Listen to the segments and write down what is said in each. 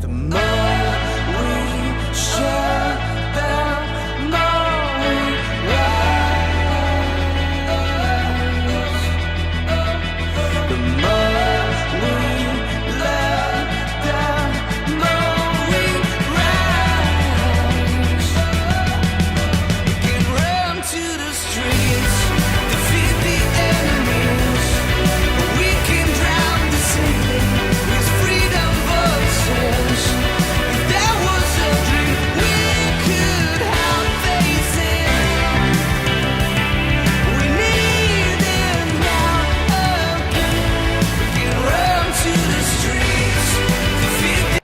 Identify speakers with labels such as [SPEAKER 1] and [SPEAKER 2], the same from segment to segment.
[SPEAKER 1] The more we share, the more we rise. The more we learn, the more we rise. We can run to the streets, defeat the enemies. We can drown the city with freedom voices. If there was a dream we could have faith in, we need it now again. We can run to the streets, defeat the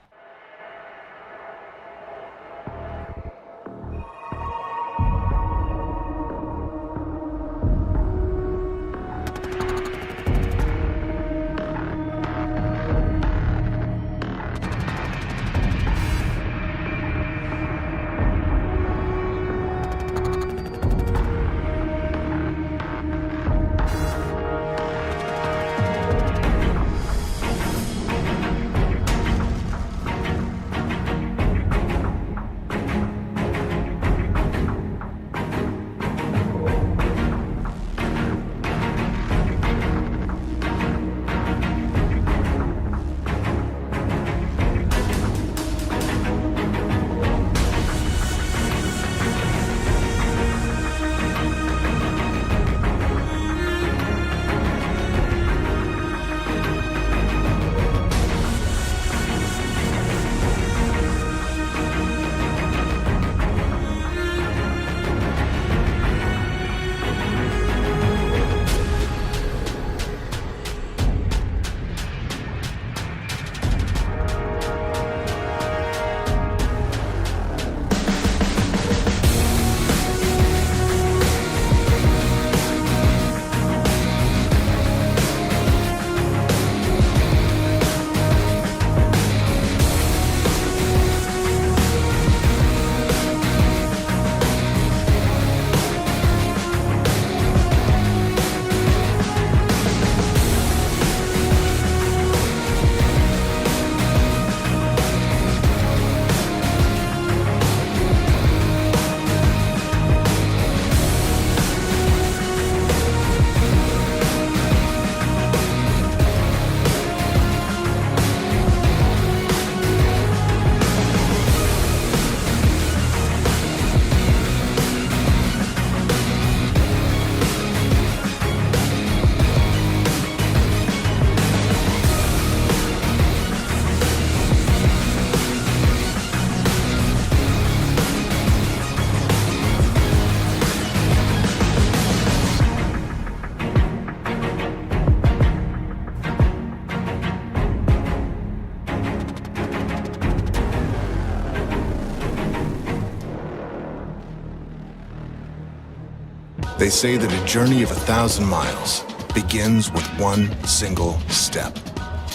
[SPEAKER 2] They say that a journey of 1,000 miles begins with one single step.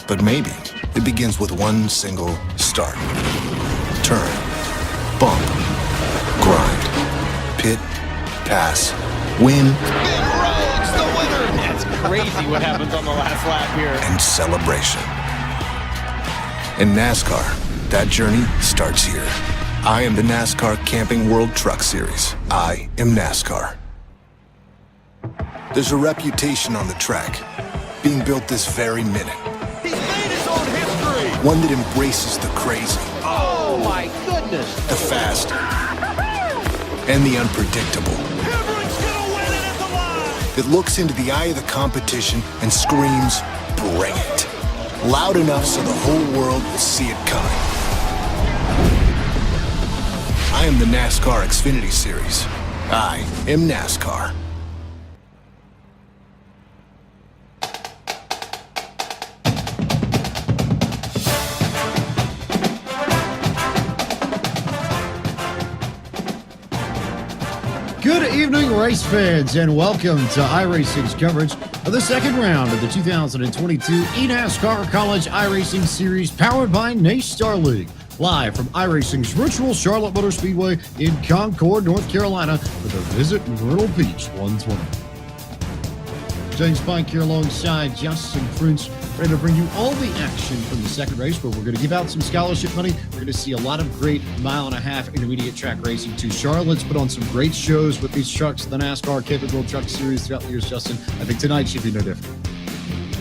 [SPEAKER 2] But maybe it begins with one single start. Turn, bump, grind, pit, pass, win,
[SPEAKER 3] Rhodes, the winner! That's crazy what happens on the last lap here.
[SPEAKER 2] and celebration. In NASCAR, that journey starts here. I am the NASCAR Camping World Truck Series. I am NASCAR. There's a reputation on the track, being built this very minute.
[SPEAKER 3] He's made his own history!
[SPEAKER 2] One that embraces the crazy,
[SPEAKER 3] Oh my goodness!
[SPEAKER 2] the fast, and the unpredictable.
[SPEAKER 3] Everyone's gonna win it at the line!
[SPEAKER 2] It looks into the eye of the competition and screams, "Bring it!" Loud enough so the whole world will see it coming. I am the NASCAR Xfinity Series. I am NASCAR.
[SPEAKER 4] Good evening, race fans, and welcome to iRacing's coverage of the second round of the 2022 eNASCAR College iRacing Series powered by NACE Starleague. Live from iRacing's virtual Charlotte Motor Speedway in Concord, North Carolina, with a visit Myrtle Beach 120. James Pike here alongside Justin Prince, ready to bring you all the action from the second race, where we're going to give out some scholarship money. We're going to see a lot of great mile-and-a-half intermediate track racing too. Charlotte's put on some great shows with these trucks, the NASCAR Capable Truck Series throughout the years, Justin. I think tonight should be no different.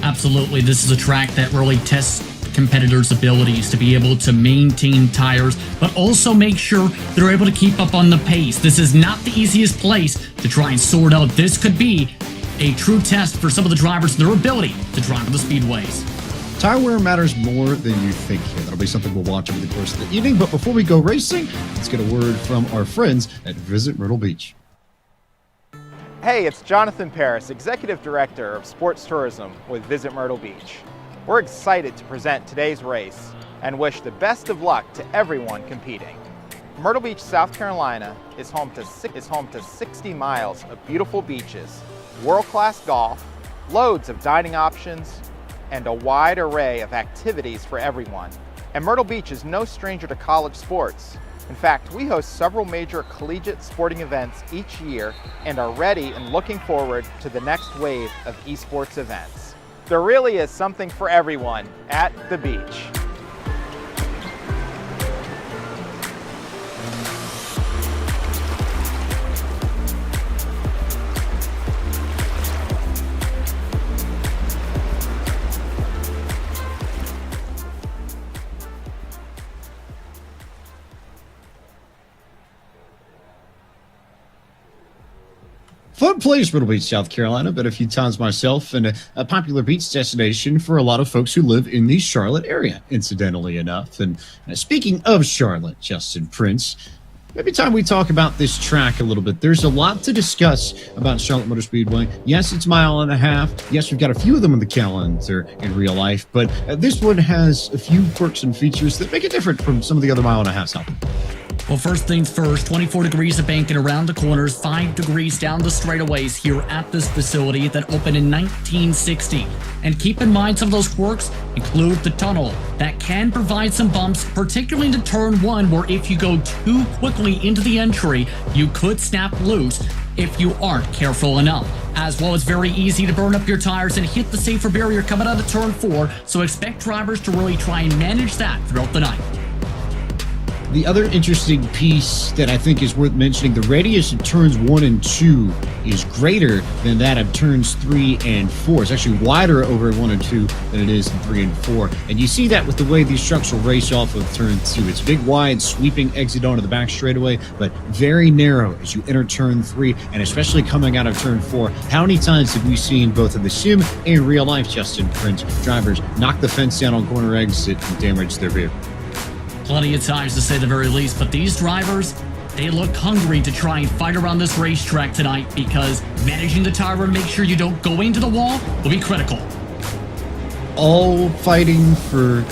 [SPEAKER 5] Absolutely. This is a track that really tests competitors' abilities to be able to maintain tires, but also make sure they're able to keep up on the pace. This is not the easiest place to try and sort out. This could be a true test for some of the drivers and their ability to drive on the speedways.
[SPEAKER 4] Tire wear matters more than you think here. That'll be something we'll watch over the course of the evening. But before we go racing, let's get a word from our friends at Visit Myrtle Beach.
[SPEAKER 6] Hey, it's Jonathan Paris, Executive Director of Sports Tourism with Visit Myrtle Beach. We're excited to present today's race and wish the best of luck to everyone competing. Myrtle Beach, South Carolina is home to 60 miles of beautiful beaches, world-class golf, loads of dining options, and a wide array of activities for everyone. And Myrtle Beach is no stranger to college sports. In fact, we host several major collegiate sporting events each year and are ready and looking forward to the next wave of esports events. There really is something for everyone at the beach.
[SPEAKER 4] Fun place, Myrtle Beach, South Carolina, but a few times myself, and a popular beach destination for a lot of folks who live in the Charlotte area, incidentally enough. And speaking of Charlotte, Justin Prince, maybe time we talk about this track a little bit. There's a lot to discuss about Charlotte Motor Speedway. Yes, it's a mile and a half. Yes, we've got a few of them on the calendar in real life, but this one has a few quirks and features that make it different from some of the other mile and a halves out there.
[SPEAKER 5] Well, first things first, 24 degrees of banking around the corners, 5 degrees down the straightaways here at this facility that opened in 1960. And keep in mind, some of those quirks include the tunnel that can provide some bumps, particularly into turn 1, where if you go too quickly into the entry, you could snap loose if you aren't careful enough. As well, it's very easy to burn up your tires and hit the safer barrier coming out of turn 4, so expect drivers to really try and manage that throughout the night.
[SPEAKER 4] The other interesting piece that I think is worth mentioning, the radius of turns 1 and 2 is greater than that of turns 3 and 4. It's actually wider over 1 and 2 than it is in 3 and 4. And you see that with the way these trucks will race off of turn 2. It's big, wide, sweeping exit onto the back straightaway, but very narrow as you enter turn 3, and especially coming out of turn 4. How many times have we seen, both in the sim and real life, Justin Prince, drivers knock the fence down on corner exit and damage their vehicle?
[SPEAKER 5] Plenty of times, to say the very least, but these drivers, they look hungry to try and fight around this racetrack tonight, because managing the tire to make sure you don't go into the wall will be critical.
[SPEAKER 4] All fighting for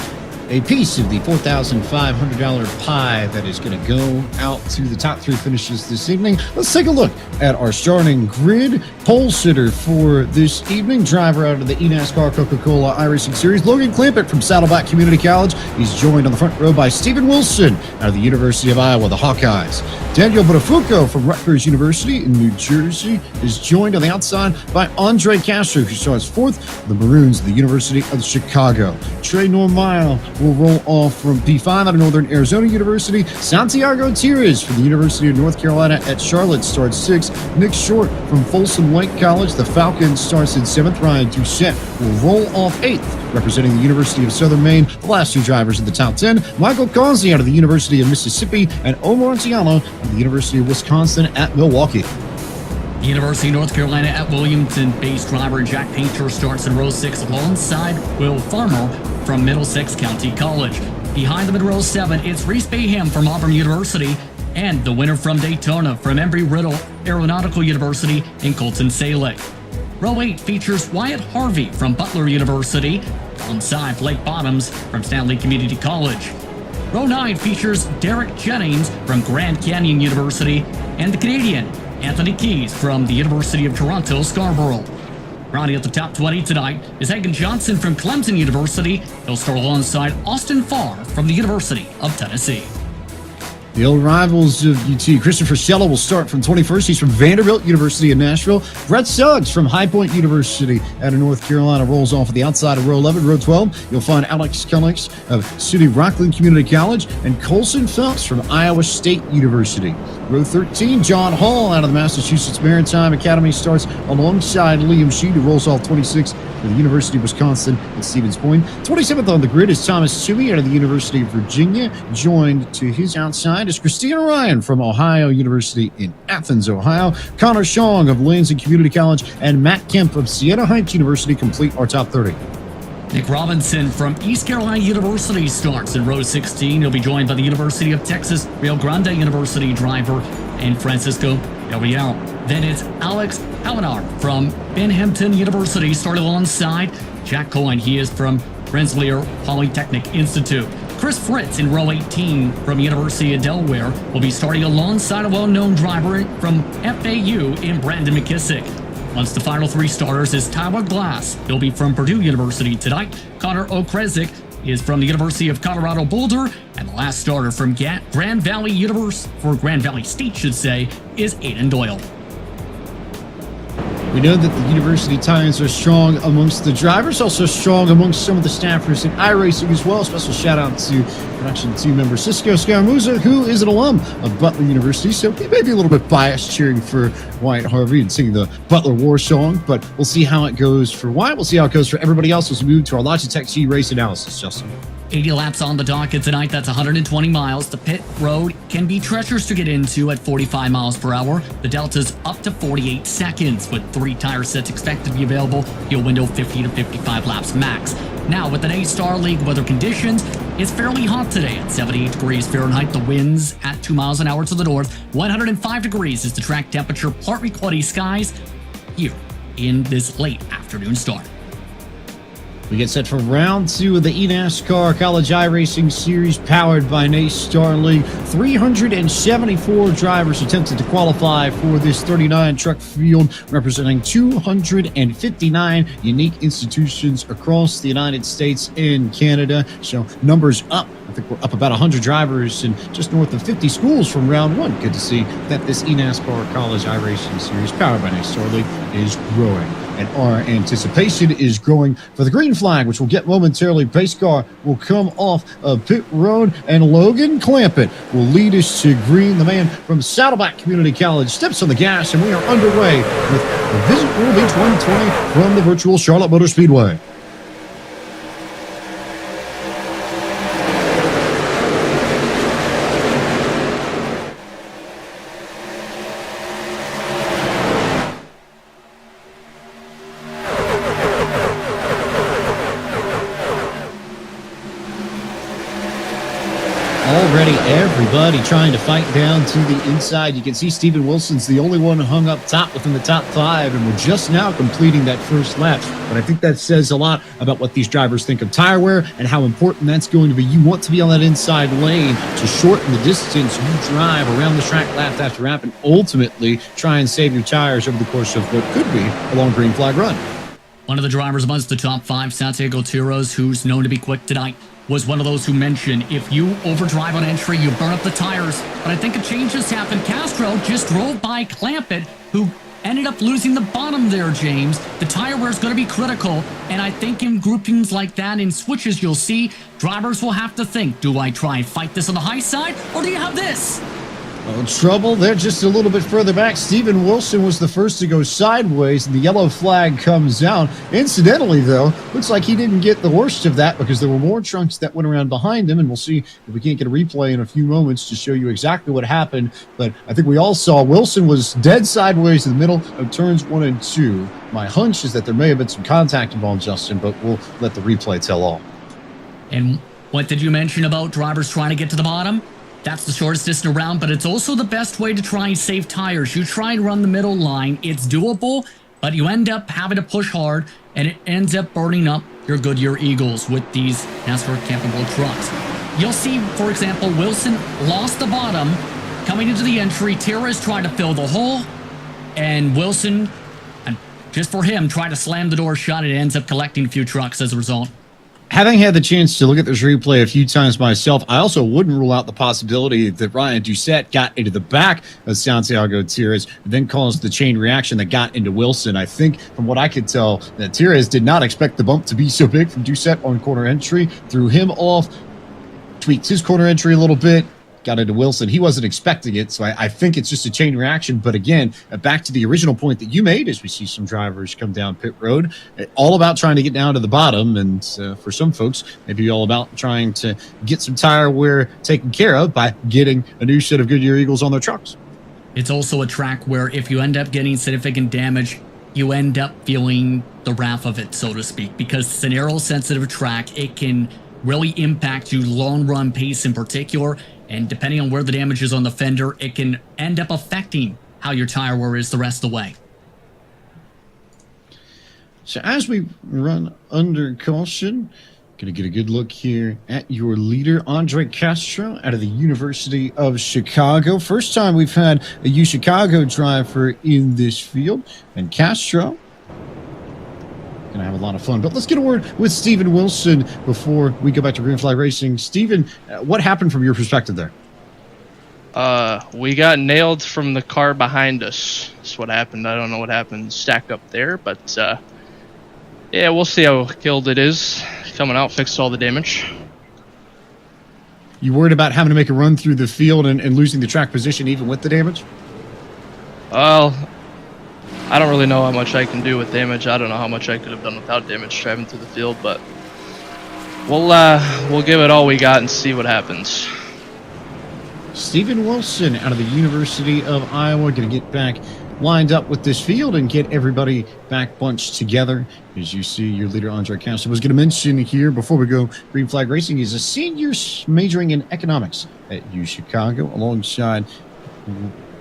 [SPEAKER 4] a piece of the $4,500 pie that is going to go out to the top 3 finishes this evening. Let's take a look at our starting grid. Pole sitter for this evening, driver out of the eNASCAR Coca-Cola iRacing Series, Logan Clampett from Saddleback Community College. He's joined on the front row by Stephen Wilson out of the University of Iowa, the Hawkeyes. Daniel Botafuco from Rutgers University in New Jersey is joined on the outside by Andre Castro, who starts 4th, the Maroons of the University of Chicago. Trey Normile will roll off from P5 out of Northern Arizona University. Santiago Tires from the University of North Carolina at Charlotte starts 6th. Nick Short from Folsom Lake College, the Falcons, starts in 7th. Ryan Doucette will roll off 8th, representing the University of Southern Maine. The last 2 drivers in the top 10, Michael Causey out of the University of Mississippi and Omar Tiano of the University of Wisconsin at Milwaukee.
[SPEAKER 5] The University of North Carolina at Williamson-based driver Jack Painter starts in row 6 alongside Will Farmer from Middlesex County College. Behind them in row 7, it's Reese Bayham from Auburn University and the winner from Daytona from Embry-Riddle Aeronautical University in Colton Salek. Row 8 features Wyatt Harvey from Butler University alongside Blake Bottoms from Stanley Community College. Row 9 features Derek Jennings from Grand Canyon University and the Canadian Anthony Keys from the University of Toronto, Scarborough. Rounding out the top 20 tonight is Hagen Johnson from Clemson University. He'll start alongside Austin Farr from the University of Tennessee.
[SPEAKER 4] The old rivals of UT. Christopher Schella will start from 21st. He's from Vanderbilt University in Nashville. Brett Suggs from High Point University out of North Carolina rolls off at the outside of row 11. Row 12, you'll find Alex Cummings of SUNY Rockland Community College and Colson Phelps from Iowa State University. Row 13, John Hall out of the Massachusetts Maritime Academy starts alongside Liam Sheed, who rolls off 26th for the University of Wisconsin at Stevens Point. 27th on the grid is Thomas Suey out of the University of Virginia. Joined to his outside is Christina Ryan from Ohio University in Athens, Ohio. Connor Shong of Lansing Community College and Matt Kemp of Siena Heights University complete our top 30.
[SPEAKER 5] Nick Robinson from East Carolina University starts in row 16. He'll be joined by the University of Texas Rio Grande University driver and Francisco Del Real. Then it's Alex Halinar from Binghamton University, started alongside Jack Cohen. He is from Rensselaer Polytechnic Institute. Chris Fritz in row 18 from University of Delaware will be starting alongside a well-known driver from FAU in Brandon McKissick. Once the final three starters is Tyler Glass. He'll be from Purdue University tonight. Connor Okrezik is from the University of Colorado Boulder. And the last starter from Grand Valley State, is Aiden Doyle.
[SPEAKER 4] We know that the university ties are strong amongst the drivers, also strong amongst some of the staffers in iRacing as well. Special shout out to production team member Cisco Scaramuza, who is an alum of Butler University, so he may be a little bit biased cheering for Wyatt Harvey and singing the Butler War song, but we'll see how it goes for Wyatt. We'll see how it goes for everybody else as we move to our Logitech G race analysis, Justin.
[SPEAKER 5] 80 laps on the docket tonight. That's 120 miles. The pit road can be treacherous to get into at 45 miles per hour. The delta's up to 48 seconds with 3 tire sets expected to be available. You'll window 50 to 55 laps max. Now, with the NACE Starleague weather conditions, it's fairly hot today at 78 degrees Fahrenheit. The winds at 2 miles an hour to the north. 105 degrees is the track temperature. Partly cloudy skies here in this late afternoon start.
[SPEAKER 4] We get set for round 2 of the eNASCAR College iRacing Series powered by NACE Starleague. 374 drivers attempted to qualify for this 39-truck field, representing 259 unique institutions across the United States and Canada. So numbers up. I think we're up about 100 drivers and just north of 50 schools from round 1. Good to see that this eNASCAR College iRacing Series powered by NACE Starleague is growing. And our anticipation is growing for the green flag, which will get momentarily. Pace car will come off of pit road, and Logan Clampett will lead us to green. The man from Saddleback Community College steps on the gas, and we are underway with the Visit Myrtle Beach 120 from the virtual Charlotte Motor Speedway. Already everybody trying to fight down to the inside. You can see Steven Wilson's the only one hung up top within the top 5, and we're just now completing that first lap. But I think that says a lot about what these drivers think of tire wear and how important that's going to be. You want to be on that inside lane to shorten the distance you drive around the track lap after lap and ultimately try and save your tires over the course of what could be a long green flag run.
[SPEAKER 5] One of the drivers amongst the top 5, Santiago Tiros, who's known to be quick tonight, was one of those who mentioned if you overdrive on entry, you burn up the tires. But I think a change has happened. Castro just drove by Clampett, who ended up losing the bottom there, James. The tire wear is going to be critical, and I think in groupings like that, in switches, you'll see drivers will have to think, do I try and fight this on the high side, or do you have this?
[SPEAKER 4] Oh, trouble. They're just a little bit further back. Steven Wilson was the first to go sideways, and the yellow flag comes out. Incidentally, though, looks like he didn't get the worst of that because there were more trunks that went around behind him, and we'll see if we can't get a replay in a few moments to show you exactly what happened. But I think we all saw Wilson was dead sideways in the middle of turns 1 and 2. My hunch is that there may have been some contact involved, Justin, but we'll let the replay tell all.
[SPEAKER 5] And what did you mention about drivers trying to get to the bottom? That's the shortest distance around, but it's also the best way to try and save tires. You try and run the middle line. It's doable, but you end up having to push hard, and it ends up burning up your Goodyear Eagles with these NASCAR-capable trucks. You'll see, for example, Wilson lost the bottom coming into the entry. Tires tried to fill the hole, and Wilson, just for him, tried to slam the door shut. It ends up collecting a few trucks as a result.
[SPEAKER 4] Having had the chance to look at this replay a few times myself, I also wouldn't rule out the possibility that Ryan Doucette got into the back of Santiago Tires, then caused the chain reaction that got into Wilson. I think, from what I could tell, that Tires did not expect the bump to be so big from Doucette on corner entry, threw him off, tweaked his corner entry a little bit, got into Wilson. He wasn't expecting it, so I think it's just a chain reaction. But again, back to the original point that you made, as we see some drivers come down pit road, all about trying to get down to the bottom, and for some folks, maybe all about trying to get some tire wear taken care of by getting a new set of Goodyear Eagles on their trucks.
[SPEAKER 5] It's also a track where if you end up getting significant damage, you end up feeling the wrath of it, so to speak, because it's an aero-sensitive track. It can really impact you long-run pace in particular, and depending on where the damage is on the fender, it can end up affecting how your tire wear is the rest of the way.
[SPEAKER 4] So as we run under caution, going to get a good look here at your leader, Andre Castro, out of the University of Chicago. First time we've had a U Chicago driver in this field, and Castro gonna have a lot of fun. But let's get a word with Steven Wilson before we go back to Green Flag Racing. Steven, what happened from your perspective there?
[SPEAKER 7] We got nailed from the car behind us. That's what happened. I don't know what happened stack up there, but yeah, we'll see how killed it is. Coming out, fixed all the damage.
[SPEAKER 4] You worried about having to make a run through the field and losing the track position even with the damage?
[SPEAKER 7] Well, I don't really know how much I can do with damage. I don't know how much I could have done without damage driving through the field, but we'll give it all we got and see what happens.
[SPEAKER 4] Steven Wilson out of the University of Iowa going to get back lined up with this field and get everybody back bunched together. As you see, your leader, Andre Castro, was going to mention here before we go Green Flag Racing, he's a senior majoring in economics at U Chicago alongside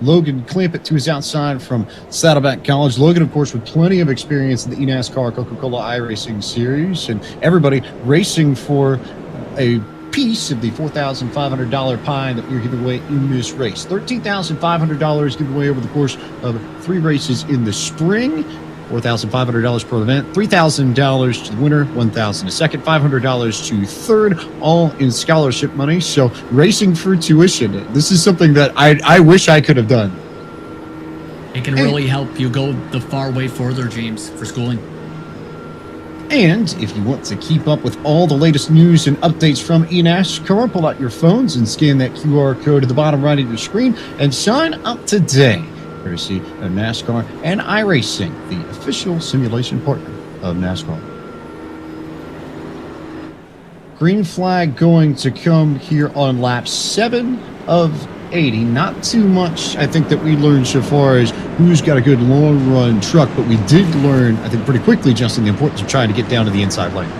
[SPEAKER 4] Logan Clampett to his outside from Saddleback College. Logan, of course, with plenty of experience in the eNASCAR Coca-Cola iRacing series, and everybody racing for a piece of the $4,500 pie that we're giving away in this race. $13,500 given away over the course of 3 races in the spring. $4,500 per event, $3,000 to the winner, $1,000 to second, $500 to third, all in scholarship money. So racing for tuition. This is something that I wish I could have done.
[SPEAKER 5] It can really help you go the far way further, James, for schooling.
[SPEAKER 4] And if you want to keep up with all the latest news and updates from eNASCAR, pull out your phones and scan that QR code at the bottom right of your screen and sign up today. Courtesy of NASCAR and iRacing, the official simulation partner of NASCAR. Green flag going to come here on lap 7 of 80. Not too much, I think, that we learned so far as who's got a good long-run truck, but we did learn, I think, pretty quickly, Justin, the importance of trying to get down to the inside lane.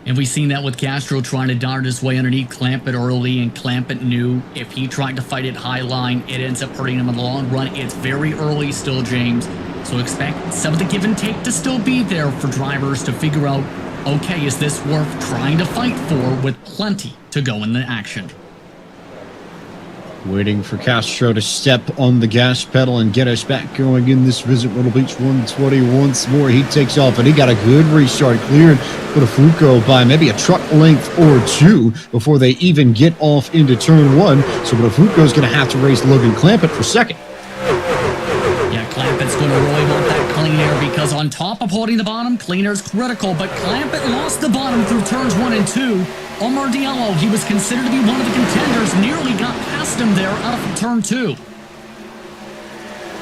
[SPEAKER 5] And we've seen that with Castro trying to dart his way underneath Clampett early, and Clampett knew if he tried to fight it high line, it ends up hurting him in the long run. It's very early still, James, so expect some of the give and take to still be there for drivers to figure out, okay, is this worth trying to fight for, with plenty to go in the action.
[SPEAKER 4] Waiting for Castro to step on the gas pedal and get us back going in this Visit Myrtle Beach 120 once more. He takes off, and he got a good restart, clearing Botafuco by maybe a truck length or 2 before they even get off into turn 1. So Botafuco's going to have to race Logan Clampett for second.
[SPEAKER 5] Yeah, Clampett's going to really want that clean air, because on top of holding the bottom, clean air is critical, but Clampett lost the bottom through turns 1 and 2. Omar Diallo, he was considered to be one of the contenders, nearly got past him there out of turn 2.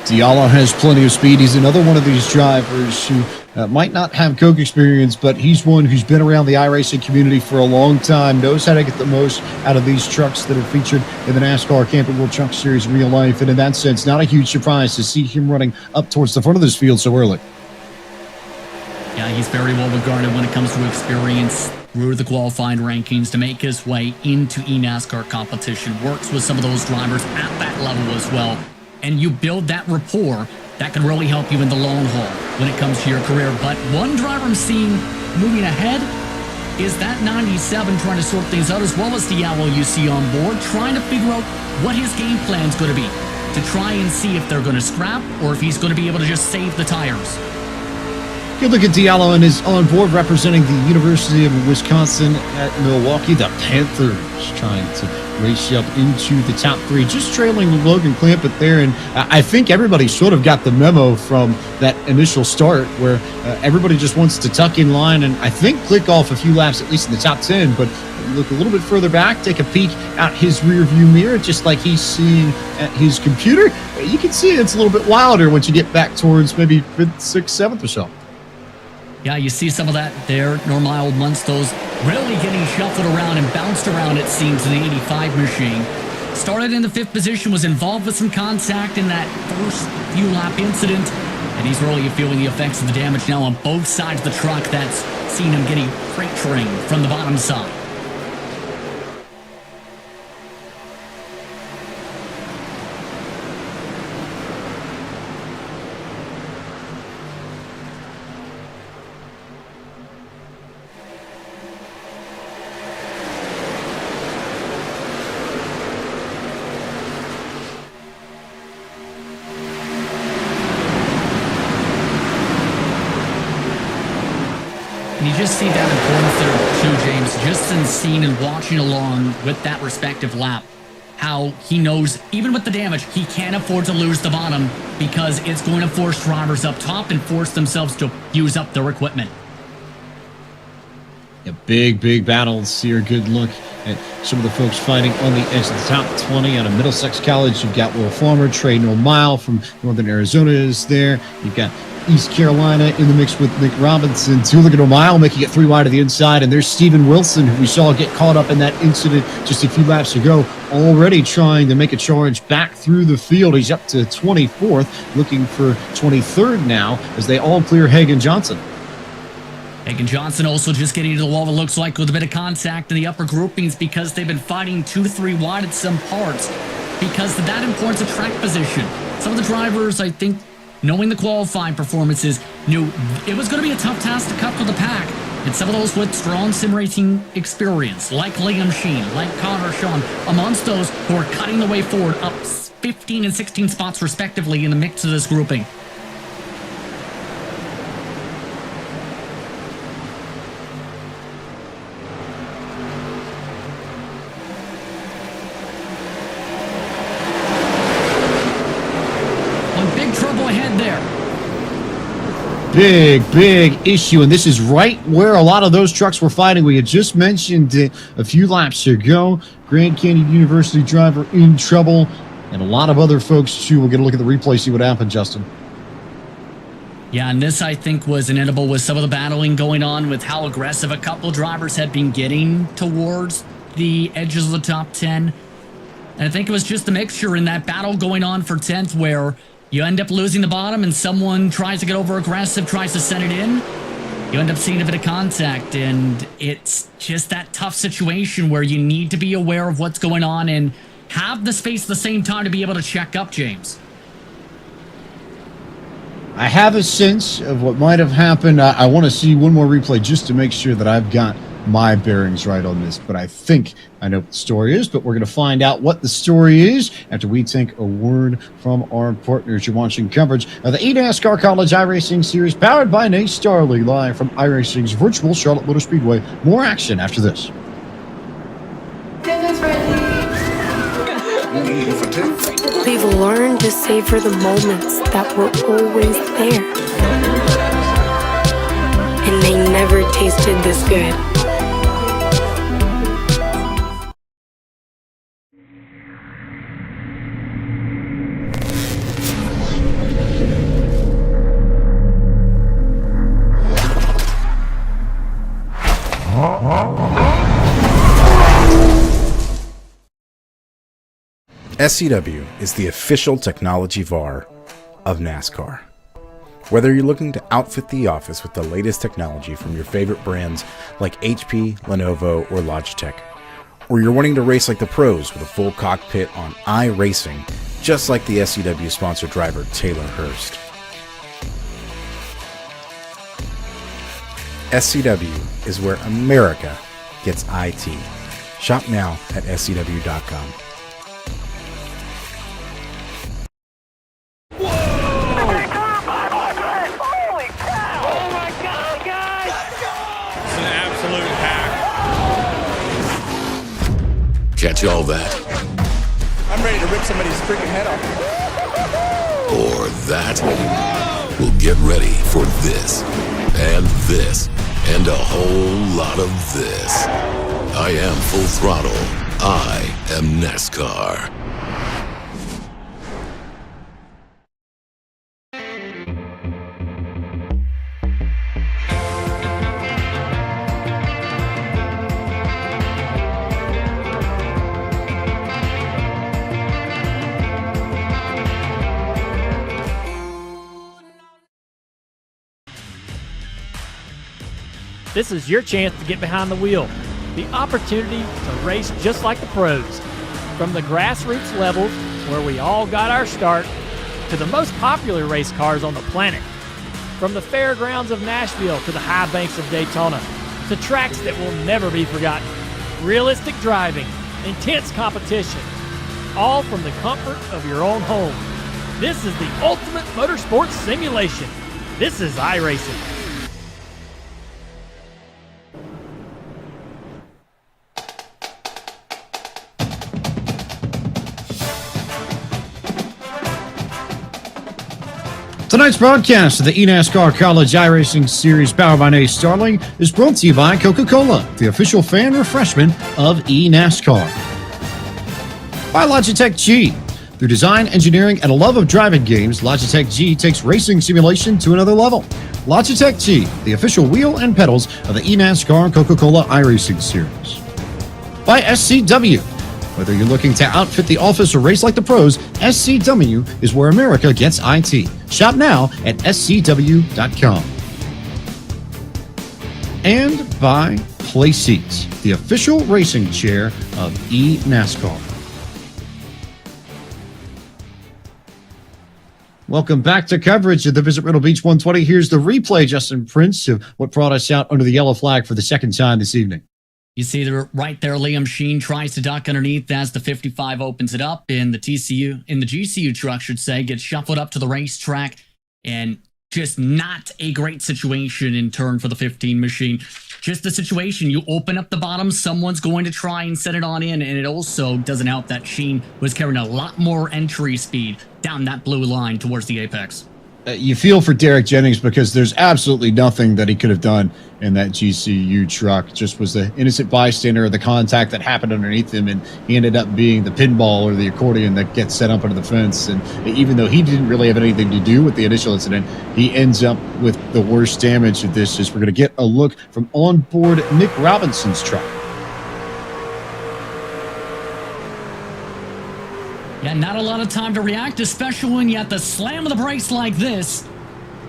[SPEAKER 4] Diallo has plenty of speed. He's another one of these drivers who might not have Coke experience, but he's one who's been around the iRacing community for a long time, knows how to get the most out of these trucks that are featured in the NASCAR Camping World Truck Series in real life. And in that sense, not a huge surprise to see him running up towards the front of this field so early.
[SPEAKER 5] Yeah, he's very well regarded when it comes to experience through the qualifying rankings to make his way into eNASCAR competition. Works with some of those drivers at that level as well. And you build that rapport that can really help you in the long haul when it comes to your career. But one driver I'm seeing moving ahead is that 97 trying to sort things out, as well as Diallo you see on board, trying to figure out what his game plan is going to be to try and see if they're going to scrap or if he's going to be able to just save the tires.
[SPEAKER 4] Good look at Diallo and is on board representing the University of Wisconsin at Milwaukee. The Panthers trying to race up into the top 3, just trailing Logan Clampett there. And I think everybody sort of got the memo from that initial start where everybody just wants to tuck in line and I think click off a few laps, at least in the top 10. But look a little bit further back, take a peek out his rear view mirror, just like he's seeing at his computer. You can see it's a little bit wilder once you get back towards maybe 5th, 6th, 7th or so.
[SPEAKER 5] Yeah, you see some of that there. Normal Munstow's really getting shuffled around and bounced around, it seems, in the 85 machine. Started in the 5th position, was involved with some contact in that first few lap incident, and he's really feeling the effects of the damage now on both sides of the truck. That's seen him getting freight trained from the bottom side. And you just see that importance there too, James, just in seeing and watching along with that respective lap, how he knows, even with the damage, he can't afford to lose the bottom because it's going to force drivers up top and force themselves to use up their equipment.
[SPEAKER 4] Yeah, big battles here. Good look at some of the folks fighting on the edge of the top 20 out of Middlesex College. You've got Will Farmer, Trey Mile from Northern Arizona is there. You've got East Carolina in the mix with Nick Robinson. Tuligan O'Mile making it 3 wide to the inside. And there's Stephen Wilson, who we saw get caught up in that incident just a few laps ago, already trying to make a charge back through the field. He's up to 24th, looking for 23rd now as they all clear Hagen Johnson.
[SPEAKER 5] Hagen Johnson also just getting to the wall, it looks like, with a bit of contact in the upper groupings because they've been fighting 2-3 wide at some parts because of that importance of track position. Some of the drivers, I think, knowing the qualifying performances, knew it was going to be a tough task to cut through the pack. And some of those with strong sim racing experience, like Liam Sheen, like Connor Sean, amongst those who are cutting the way forward up 15 and 16 spots respectively in the mix of this grouping.
[SPEAKER 4] Big issue, and this is right where a lot of those trucks were fighting. We had just mentioned it a few laps ago. Grand Canyon University driver in trouble, and a lot of other folks too. We'll get a look at the replay, see what happened, Justin.
[SPEAKER 5] Yeah, and this, I think, was inevitable with some of the battling going on with how aggressive a couple drivers had been getting towards the edges of the top 10. And I think it was just a mixture in that battle going on for 10th where you end up losing the bottom and someone tries to get over aggressive, tries to send it in. You end up seeing a bit of contact, and it's just that tough situation where you need to be aware of what's going on and have the space at the same time to be able to check up, James.
[SPEAKER 4] I have a sense of what might have happened. I want to see one more replay just to make sure that I've got my bearings right on this, but I think I know what the story is, but we're going to find out what the story is after we take a word from our partners. You're watching coverage of the eNASCAR College iRacing Series powered by NACE Starleague, live from iRacing's virtual Charlotte Motor Speedway. More action after this.
[SPEAKER 8] We've learned to savor the moments that were always there, and they never tasted this good.
[SPEAKER 9] SCW is the official technology VAR of NASCAR. Whether you're looking to outfit the office with the latest technology from your favorite brands like HP, Lenovo, or Logitech, or you're wanting to race like the pros with a full cockpit on iRacing, just like the SCW sponsored driver Taylor Hurst. SCW is where America gets IT. Shop now at scw.com.
[SPEAKER 10] Catch all that?
[SPEAKER 3] I'm ready to rip somebody's freaking head off.
[SPEAKER 10] Or that? Well, get ready for this, and a whole lot of this. I am Full Throttle. I am NASCAR.
[SPEAKER 11] This is your chance to get behind the wheel. The opportunity to race just like the pros. From the grassroots levels, where we all got our start, to the most popular race cars on the planet. From the fairgrounds of Nashville to the high banks of Daytona, to tracks that will never be forgotten. Realistic driving, intense competition, all from the comfort of your own home. This is the ultimate motorsports simulation. This is iRacing.
[SPEAKER 4] Tonight's broadcast of the eNASCAR College iRacing Series powered by NACE Starleague is brought to you by Coca-Cola, the official fan refreshment of eNASCAR. By Logitech G. Through design, engineering, and a love of driving games, Logitech G takes racing simulation to another level. Logitech G, the official wheel and pedals of the eNASCAR Coca-Cola iRacing Series. By SCW. Whether you're looking to outfit the office or race like the pros, SCW is where America gets IT. Shop now at scw.com. And by Play Seats, the official racing chair of eNASCAR. Welcome back to coverage of the Visit Myrtle Beach 120. Here's the replay, Justin Prince, of what brought us out under the yellow flag for the second time this evening.
[SPEAKER 5] You see right there, Liam Sheen tries to duck underneath as the 55 opens it up, and the GCU truck, should say, gets shuffled up to the racetrack, and just not a great situation in turn for the 15 machine. Just the situation, you open up the bottom, someone's going to try and set it on in, and it also doesn't help that Sheen was carrying a lot more entry speed down that blue line towards the apex.
[SPEAKER 4] You feel for Derek Jennings because there's absolutely nothing that he could have done in that GCU truck. Just was the innocent bystander of the contact that happened underneath him, and he ended up being the pinball or the accordion that gets set up under the fence. And even though he didn't really have anything to do with the initial incident, he ends up with the worst damage of this. As we're going to get a look from onboard Nick Robinson's truck.
[SPEAKER 5] Yeah, not a lot of time to react, especially when you have to slam the brakes like this.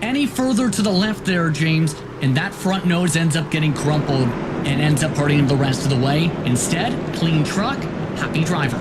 [SPEAKER 5] Any further to the left there, James, and that front nose ends up getting crumpled and ends up hurting him the rest of the way. Instead, clean truck, happy driver.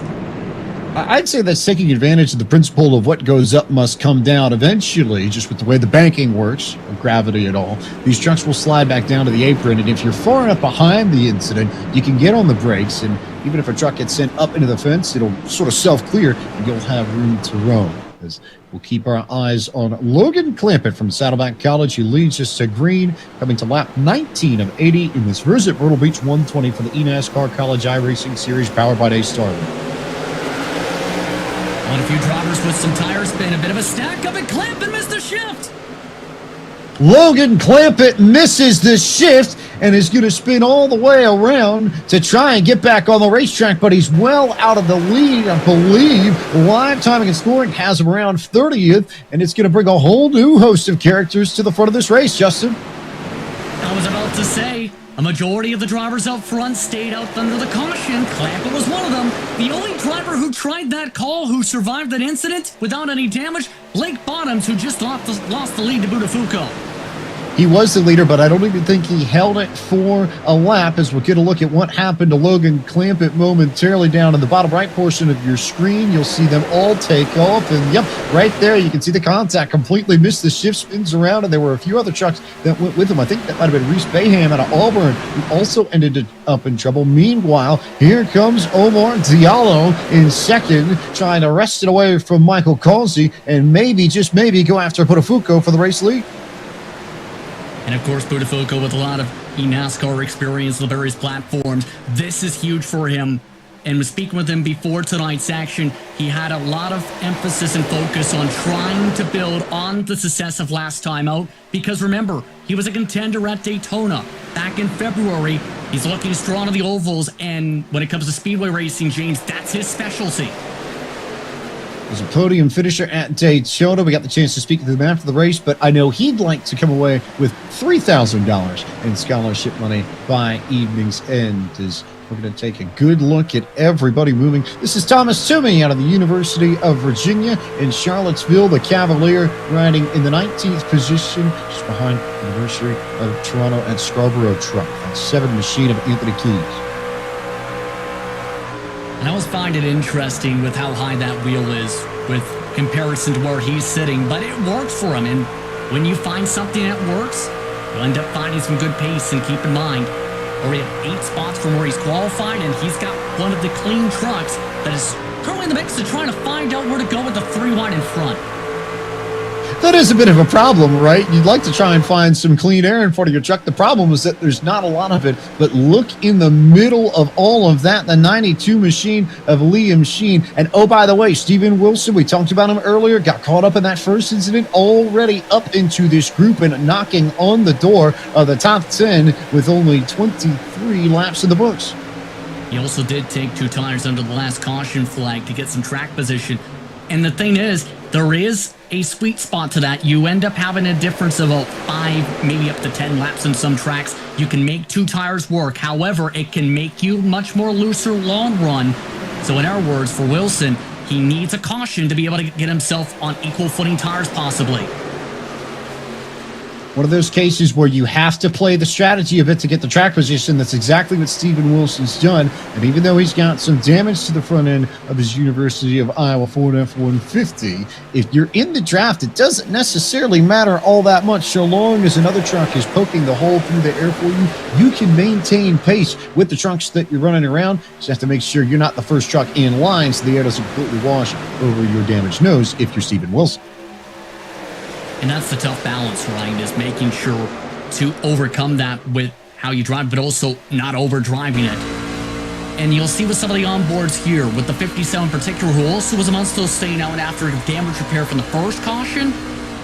[SPEAKER 4] I'd say that's taking advantage of the principle of what goes up must come down eventually, just with the way the banking works, or gravity at all. These trucks will slide back down to the apron, and if you're far enough behind the incident, you can get on the brakes, and even if a truck gets sent up into the fence, it'll sort of self-clear, and you'll have room to roam. As we'll keep our eyes on Logan Clampett from Saddleback College, who leads us to green, coming to lap 19 of 80 in this Visit Myrtle Beach 120 for the eNASCAR College iRacing Series powered by NACE Starleague.
[SPEAKER 5] On a few drivers with some tire spin, a bit of a stack up, and Clampett missed the shift.
[SPEAKER 4] Logan Clampett misses the shift and is going to spin all the way around to try and get back on the racetrack, but he's well out of the lead. I believe live timing and scoring has him around 30th, and it's going to bring a whole new host of characters to the front of this race, Justin.
[SPEAKER 5] I was about to say, a majority of the drivers out front stayed out under the caution. Clampett was one of them. The only driver who tried that call, who survived that incident without any damage, Blake Bottoms, who just lost the lead to Buttafuoco.
[SPEAKER 4] He was the leader, but I don't even think he held it for a lap, as we'll get a look at what happened to Logan Clampett momentarily. Down in the bottom right portion of your screen, you'll see them all take off. And yep, right there, you can see the contact completely missed the shift, spins around, and there were a few other trucks that went with him. I think that might have been Reese Bayham out of Auburn, who also ended up in trouble. Meanwhile, here comes Omar Diallo in second, trying to wrest it away from Michael Causey and maybe, just maybe, go after Buttafuoco for the race lead.
[SPEAKER 5] And of course, Buttafuoco with a lot of eNASCAR experience on the various platforms. This is huge for him. and was speaking with him before tonight's action, he had a lot of emphasis and focus on trying to build on the success of last time out. Because remember, he was a contender at Daytona back in February. He's looking strong on the ovals, and when it comes to speedway racing, James, that's his specialty.
[SPEAKER 4] As a podium finisher at Daytona, we got the chance to speak to him after the race, but I know he'd like to come away with $3,000 in scholarship money by evening's end. As we're going to take a good look at everybody moving. This is Thomas Toomey out of the University of Virginia in Charlottesville, the Cavalier, riding in the 19th position, just behind the University of Toronto at Scarborough Truck. That 7 machine of Anthony Keys.
[SPEAKER 5] And I always find it interesting with how high that wheel is with comparison to where he's sitting, but it works for him. And when you find something that works, you'll end up finding some good pace. And keep in mind, already have 8 spots from where he's qualified, and he's got one of the clean trucks that is currently in the mix of trying to find out where to go with the 3 wide in front.
[SPEAKER 4] That is a bit of a problem, right? You'd like to try and find some clean air in front of your truck. The problem is that there's not a lot of it, but look in the middle of all of that, the 92 machine of Liam Sheen. And oh, by the way, Steven Wilson, we talked about him earlier, got caught up in that first incident, already up into this group and knocking on the door of the top 10 with only 23 laps in the books.
[SPEAKER 5] He also did take 2 tires under the last caution flag to get some track position. And the thing is, there is a sweet spot to that. You end up having a difference of about 5, maybe up to 10 laps in some tracks. You can make 2 tires work. However, it can make you much more looser long run. So in our words, for Wilson, he needs a caution to be able to get himself on equal footing tires possibly.
[SPEAKER 4] One of those cases where you have to play the strategy a bit to get the track position. That's exactly what Steven Wilson's done. And even though he's got some damage to the front end of his University of Iowa Ford F-150, if you're in the draft, it doesn't necessarily matter all that much. So long as another truck is poking the hole through the air for you, you can maintain pace with the trucks that you're running around. You just have to make sure you're not the first truck in line so the air doesn't completely wash over your damaged nose if you're Steven Wilson.
[SPEAKER 5] And that's the tough balance, right, is making sure to overcome that with how you drive, but also not over-driving it. And you'll see with some of the onboards here, with the 57 in particular, who also was amongst those staying out after a damage repair from the first caution,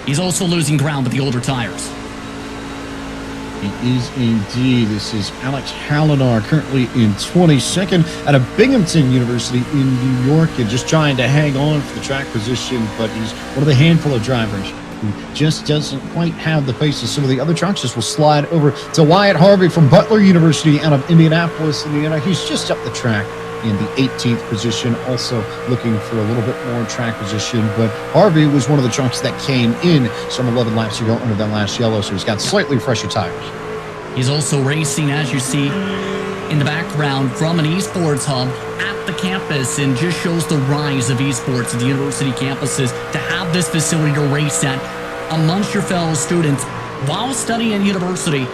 [SPEAKER 5] he's also losing ground with the older tires.
[SPEAKER 4] He is indeed. This is Alex Hallinar, currently in 22nd out of Binghamton University in New York, and just trying to hang on for the track position, but he's one of the handful of drivers who just doesn't quite have the pace of some of the other trucks. This will slide over to Wyatt Harvey from Butler University out of Indianapolis, Indiana. He's just up the track in the 18th position, also looking for a little bit more track position. But Harvey was one of the trucks that came in some 11 laps ago under that last yellow, so he's got slightly fresher tires.
[SPEAKER 5] He's also racing, as you see in the background, from an esports hub at the campus, and just shows the rise of esports at the university campuses to have this facility to race at amongst your fellow students while studying at university.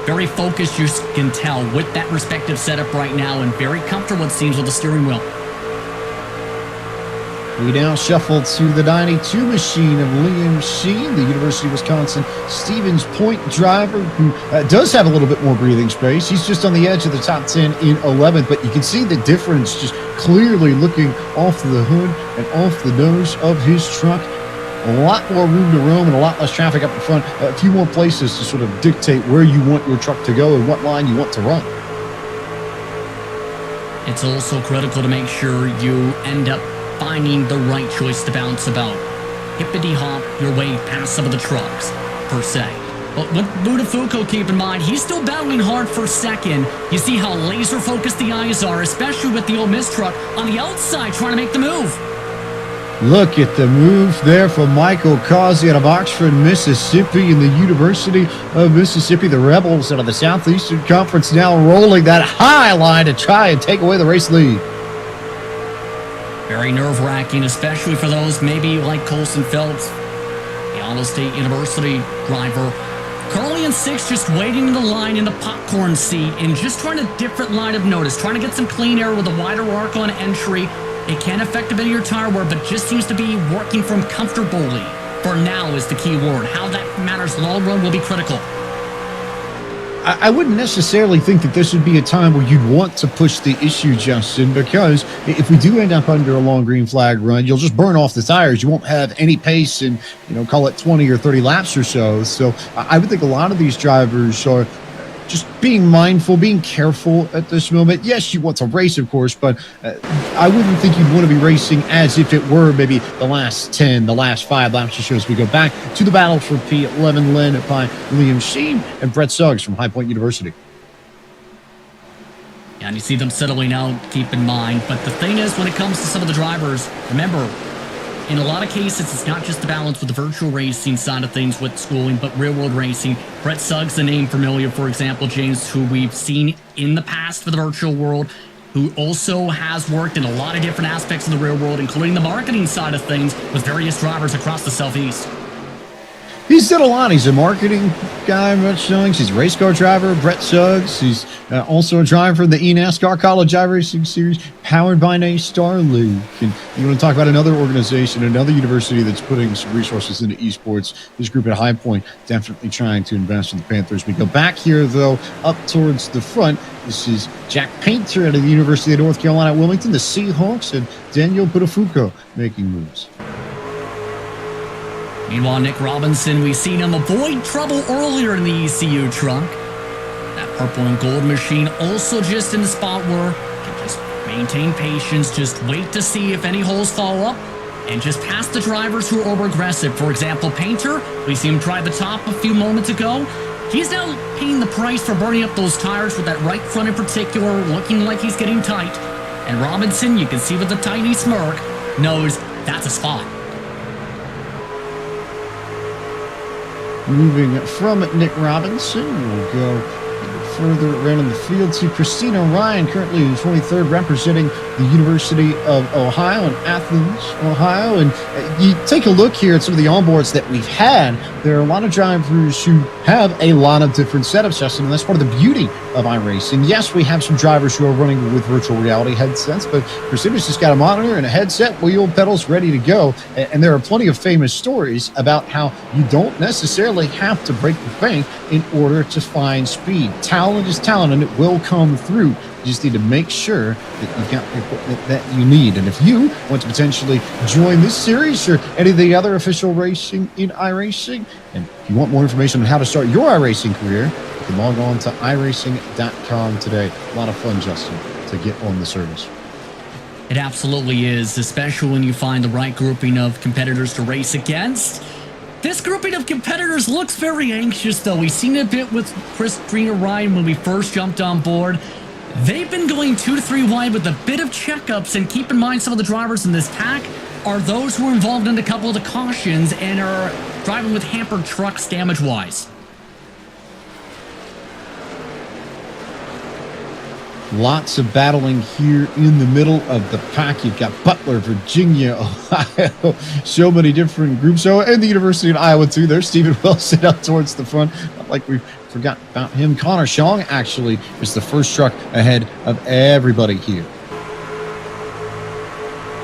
[SPEAKER 5] Very focused, you can tell, with that respective setup right now, and very comfortable, it seems, with the steering wheel.
[SPEAKER 4] We now shuffle to the 92 machine of Liam Sheen, the University of Wisconsin Stevens Point driver, who does have a little bit more breathing space. He's just on the edge of the top 10 in 11th, but you can see the difference just clearly looking off the hood and off the nose of his truck. A lot more room to roam and a lot less traffic up in front. A few more places to sort of dictate where you want your truck to go and what line you want to run.
[SPEAKER 5] It's also critical to make sure you end up finding the right choice to bounce about. Hippity-hop your way past some of the trucks, per se. But with Budafuco, keep in mind, he's still battling hard for second. You see how laser-focused the eyes are, especially with the Ole Miss truck on the outside trying to make the move.
[SPEAKER 4] Look at the move there from Michael Causey out of Oxford, Mississippi, in the University of Mississippi. The Rebels out of the Southeastern Conference now rolling that high line to try and take away the race lead.
[SPEAKER 5] Very nerve-wracking, especially for those maybe like Colson Phelps, the Iowa State University driver. Currently in 6th, just waiting in the line in the popcorn seat and just trying a different line of notice, trying to get some clean air with a wider arc on entry. It can affect a bit of your tire wear, but just seems to be working from comfortably. For now is the key word. How that matters long run will be critical.
[SPEAKER 4] I wouldn't necessarily think that this would be a time where you'd want to push the issue, Justin, because if we do end up under a long green flag run, you'll just burn off the tires. You won't have any pace in, call it 20 or 30 laps or so. So I would think a lot of these drivers are just being mindful, being careful at this moment. Yes, you want to race, of course, but I wouldn't think you'd want to be racing as if it were maybe the last 10, the last 5 laps or so as we go back to the battle for P11, led by Liam Sheen and Brett Suggs from High Point University.
[SPEAKER 5] Yeah, and you see them settling out, keep in mind. But the thing is, when it comes to some of the drivers, remember, in a lot of cases, it's not just the balance with the virtual racing side of things with schooling, but real-world racing. Brett Suggs, the name familiar, for example, James, who we've seen in the past for the virtual world, who also has worked in a lot of different aspects of the real world, including the marketing side of things with various drivers across the Southeast.
[SPEAKER 4] He's done a lot. He's a marketing guy, Brett Suggs. He's a race car driver, Brett Suggs. He's also a driver for the eNASCAR College iRacing Series, powered by NACE Starleague. And you want to talk about another organization, another university that's putting some resources into esports. This group at High Point definitely trying to invest in the Panthers. We go back here, though, up towards the front. This is Jack Painter out of the University of North Carolina at Wilmington, the Seahawks, and Daniel Buttafuoco making moves.
[SPEAKER 5] Meanwhile, Nick Robinson, we've seen him avoid trouble earlier in the ECU trunk. That purple and gold machine also just in the spot where you can just maintain patience, just wait to see if any holes fall up, and just pass the drivers who are aggressive. For example, Painter, we see him try the top a few moments ago. He's now paying the price for burning up those tires with that right front in particular, looking like he's getting tight. And Robinson, you can see with a tiny smirk, knows that's a spot.
[SPEAKER 4] Moving from Nick Robinson, we'll go further around in the field to Christina Ryan, currently in 23rd, representing the University of Ohio in Athens, Ohio. And you take a look here at some of the onboards that we've had. There are a lot of drivers who have a lot of different setups, Justin, and that's part of the beauty of iRacing. Yes, we have some drivers who are running with virtual reality headsets, but Christina's just got a monitor and a headset, wheel, pedals ready to go. And there are plenty of famous stories about how you don't necessarily have to break the bank in order to find speed. Talent is talent, and it will come through. You just need to make sure that you've got the equipment that you need. And if you want to potentially join this series or any of the other official racing in iRacing, and if you want more information on how to start your iRacing career, you can log on to iRacing.com today. A lot of fun, Justin, to get on the service.
[SPEAKER 5] It absolutely is, especially when you find the right grouping of competitors to race against. This grouping of competitors looks very anxious, though. We've seen it a bit with Christina Ryan when we first jumped on board. They've been going 2 to 3 wide with a bit of checkups, and keep in mind some of the drivers in this pack are those who are involved in a couple of the cautions and are driving with hampered trucks damage-wise.
[SPEAKER 4] Lots of battling here in the middle of the pack. You've got Butler, Virginia, Ohio, so many different groups. Oh, and the University of Iowa, too. There's Stephen Wilson up towards the front. Not like we forgot about him. Connor Shong, actually, is the first truck ahead of everybody here.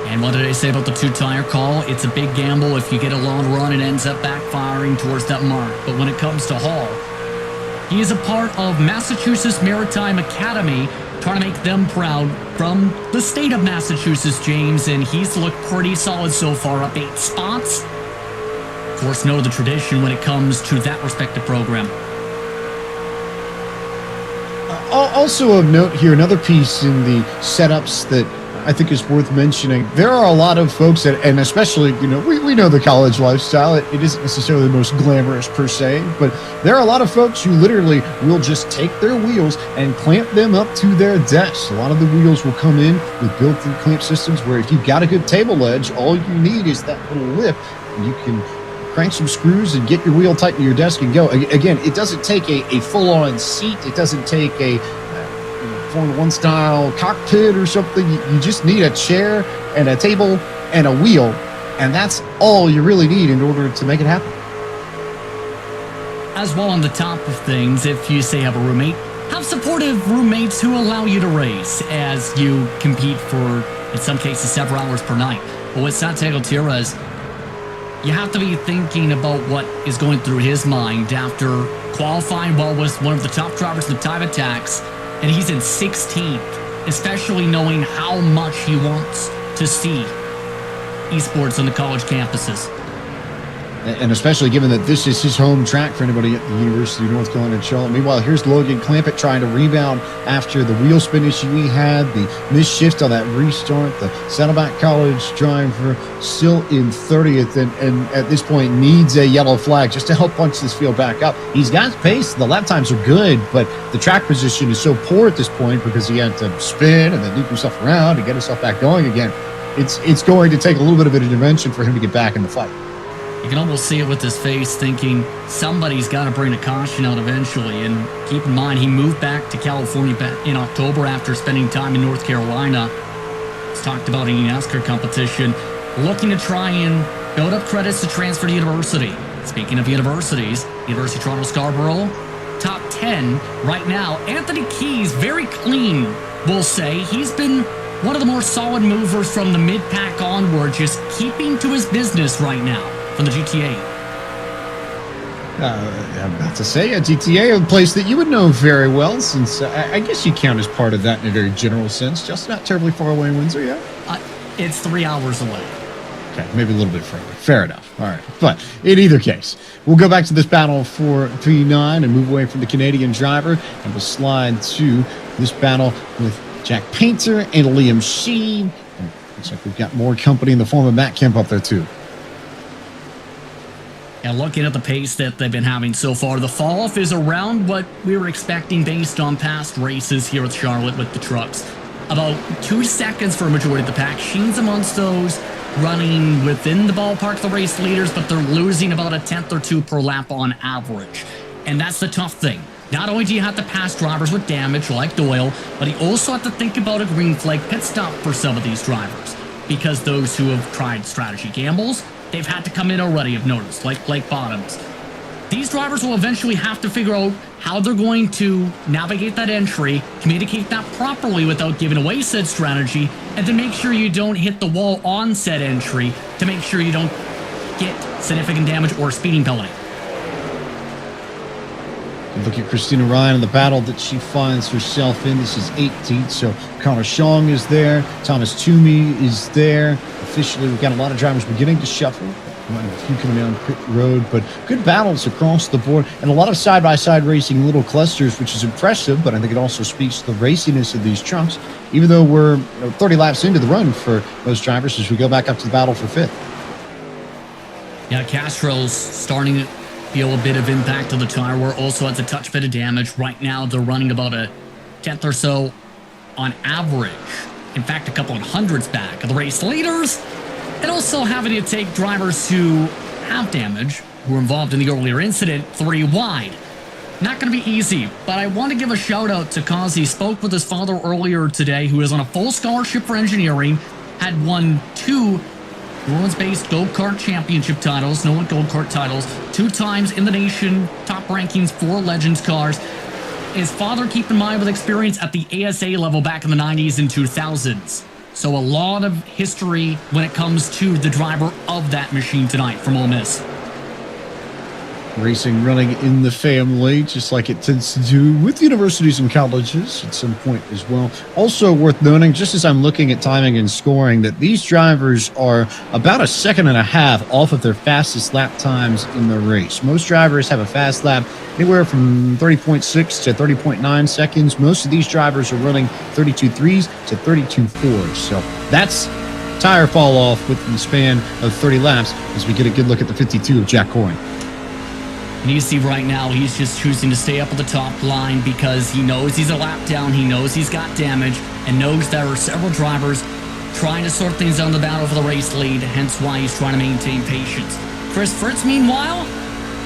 [SPEAKER 5] And what did I say about the 2-tire call? It's a big gamble. If you get a long run, it ends up backfiring towards that mark. But when it comes to Hall, he is a part of Massachusetts Maritime Academy, trying to make them proud from the state of Massachusetts, James, and he's looked pretty solid so far, up 8 spots. Of course, know the tradition when it comes to that respective program.
[SPEAKER 4] Also of note here, another piece in the setups that I think is worth mentioning. There are a lot of folks that, and especially, we know the college lifestyle. It isn't necessarily the most glamorous per se, but there are a lot of folks who literally will just take their wheels and clamp them up to their desks. A lot of the wheels will come in with built-in clamp systems where if you've got a good table edge, all you need is that little lip, and you can crank some screws and get your wheel tight to your desk and go. Again, it doesn't take a full-on seat. It doesn't take a Formula One style cockpit or something. You just need a chair and a table and a wheel, and that's all you really need in order to make it happen.
[SPEAKER 5] As well, on the top of things, if you say have a roommate, have supportive roommates who allow you to race as you compete for, in some cases, several hours per night. But with Santiago Gutierrez, you have to be thinking about what is going through his mind after qualifying well with one of the top drivers in the time attacks, and he's in 16th, especially knowing how much he wants to see esports on the college campuses.
[SPEAKER 4] And especially given that this is his home track for anybody at the University of North Carolina at Charlotte. Meanwhile, here's Logan Clampett trying to rebound after the wheel spin issue he had, the missed shift on that restart. The Saddleback College driver still in 30th and at this point needs a yellow flag just to help punch this field back up. He's got pace. The lap times are good, but the track position is so poor at this point because he had to spin and then loop himself around to get himself back going again. It's going to take a little bit of an intervention for him to get back in the fight.
[SPEAKER 5] You can almost see it with his face, thinking somebody's got to bring a caution out eventually. And keep in mind, he moved back to California in October after spending time in North Carolina. He's talked about an eNASCAR competition, looking to try and build up credits to transfer to university. Speaking of universities, University of Toronto Scarborough, top 10 right now. Anthony Keys, very clean, we'll say. He's been one of the more solid movers from the mid-pack onward, just keeping to his business right now. From the GTA.
[SPEAKER 4] I'm about to say a GTA, a place that you would know very well, since I guess you count as part of that in a very general sense. Just not terribly far away in Windsor, yeah?
[SPEAKER 5] It's 3 hours away.
[SPEAKER 4] Okay, maybe a little bit further. Fair enough. All right. But in either case, we'll go back to this battle for P9 and move away from the Canadian driver, and we'll slide to this battle with Jack Painter and Liam Sheen. And looks like we've got more company in the form of Matt Kemp up there, too.
[SPEAKER 5] And looking at the pace that they've been having so far, the fall-off is around what we were expecting based on past races here at Charlotte with the trucks. About 2 seconds for a majority of the pack. Sheen's amongst those running within the ballpark of the race leaders, but they're losing about a tenth or two per lap on average. And that's the tough thing. Not only do you have to pass drivers with damage like Doyle, but you also have to think about a green flag pit stop for some of these drivers. Because those who have tried strategy gambles, they've had to come in already, I've noticed, like Blake Bottoms. These drivers will eventually have to figure out how they're going to navigate that entry, communicate that properly without giving away said strategy, and to make sure you don't hit the wall on said entry, to make sure you don't get significant damage or speeding penalty.
[SPEAKER 4] Look at Christina Ryan in the battle that she finds herself in. This is 18th, so Connor Shong is there. Thomas Toomey is there. Officially, we've got a lot of drivers beginning to shuffle. Might have a few coming down pit road, but good battles across the board and a lot of side-by-side racing, little clusters, which is impressive, but I think it also speaks to the raciness of these trucks, even though we're 30 laps into the run for most drivers as we go back up to the battle for 5th.
[SPEAKER 5] Yeah, Castro's starting to feel a bit of impact on the tire. We're also has a touch bit of damage. Right now, they're running about a tenth or so on average. In fact, a couple of hundreds back of the race leaders. And also having to take drivers who have damage, who were involved in the earlier incident, 3 wide. Not going to be easy, but I want to give a shout out to Cause. He spoke with his father earlier today, who is on a full scholarship for engineering, had won 2 New Orleans-based go-kart championship titles, Nolan go-kart titles, 2 times in the nation, top rankings for Legends cars. His father, keep in mind, with experience at the ASA level back in the 90s and 2000s. So a lot of history when it comes to the driver of that machine tonight from Ole Miss.
[SPEAKER 4] Racing running in the family, just like it tends to do with universities and colleges at some point as well. Also worth noting, just as I'm looking at timing and scoring, that these drivers are about a second and a half off of their fastest lap times in the race. Most drivers have a fast lap anywhere from 30.6 to 30.9 seconds. Most of these drivers are running 32.3s to 32.4s. So that's tire fall off within the span of 30 laps as we get a good look at the 52 of Jack Coyne.
[SPEAKER 5] And you see right now, he's just choosing to stay up at the top line because he knows he's a lap down, he knows he's got damage, and knows there are several drivers trying to sort things out in the battle for the race lead, hence why he's trying to maintain patience. Chris Fritz, meanwhile,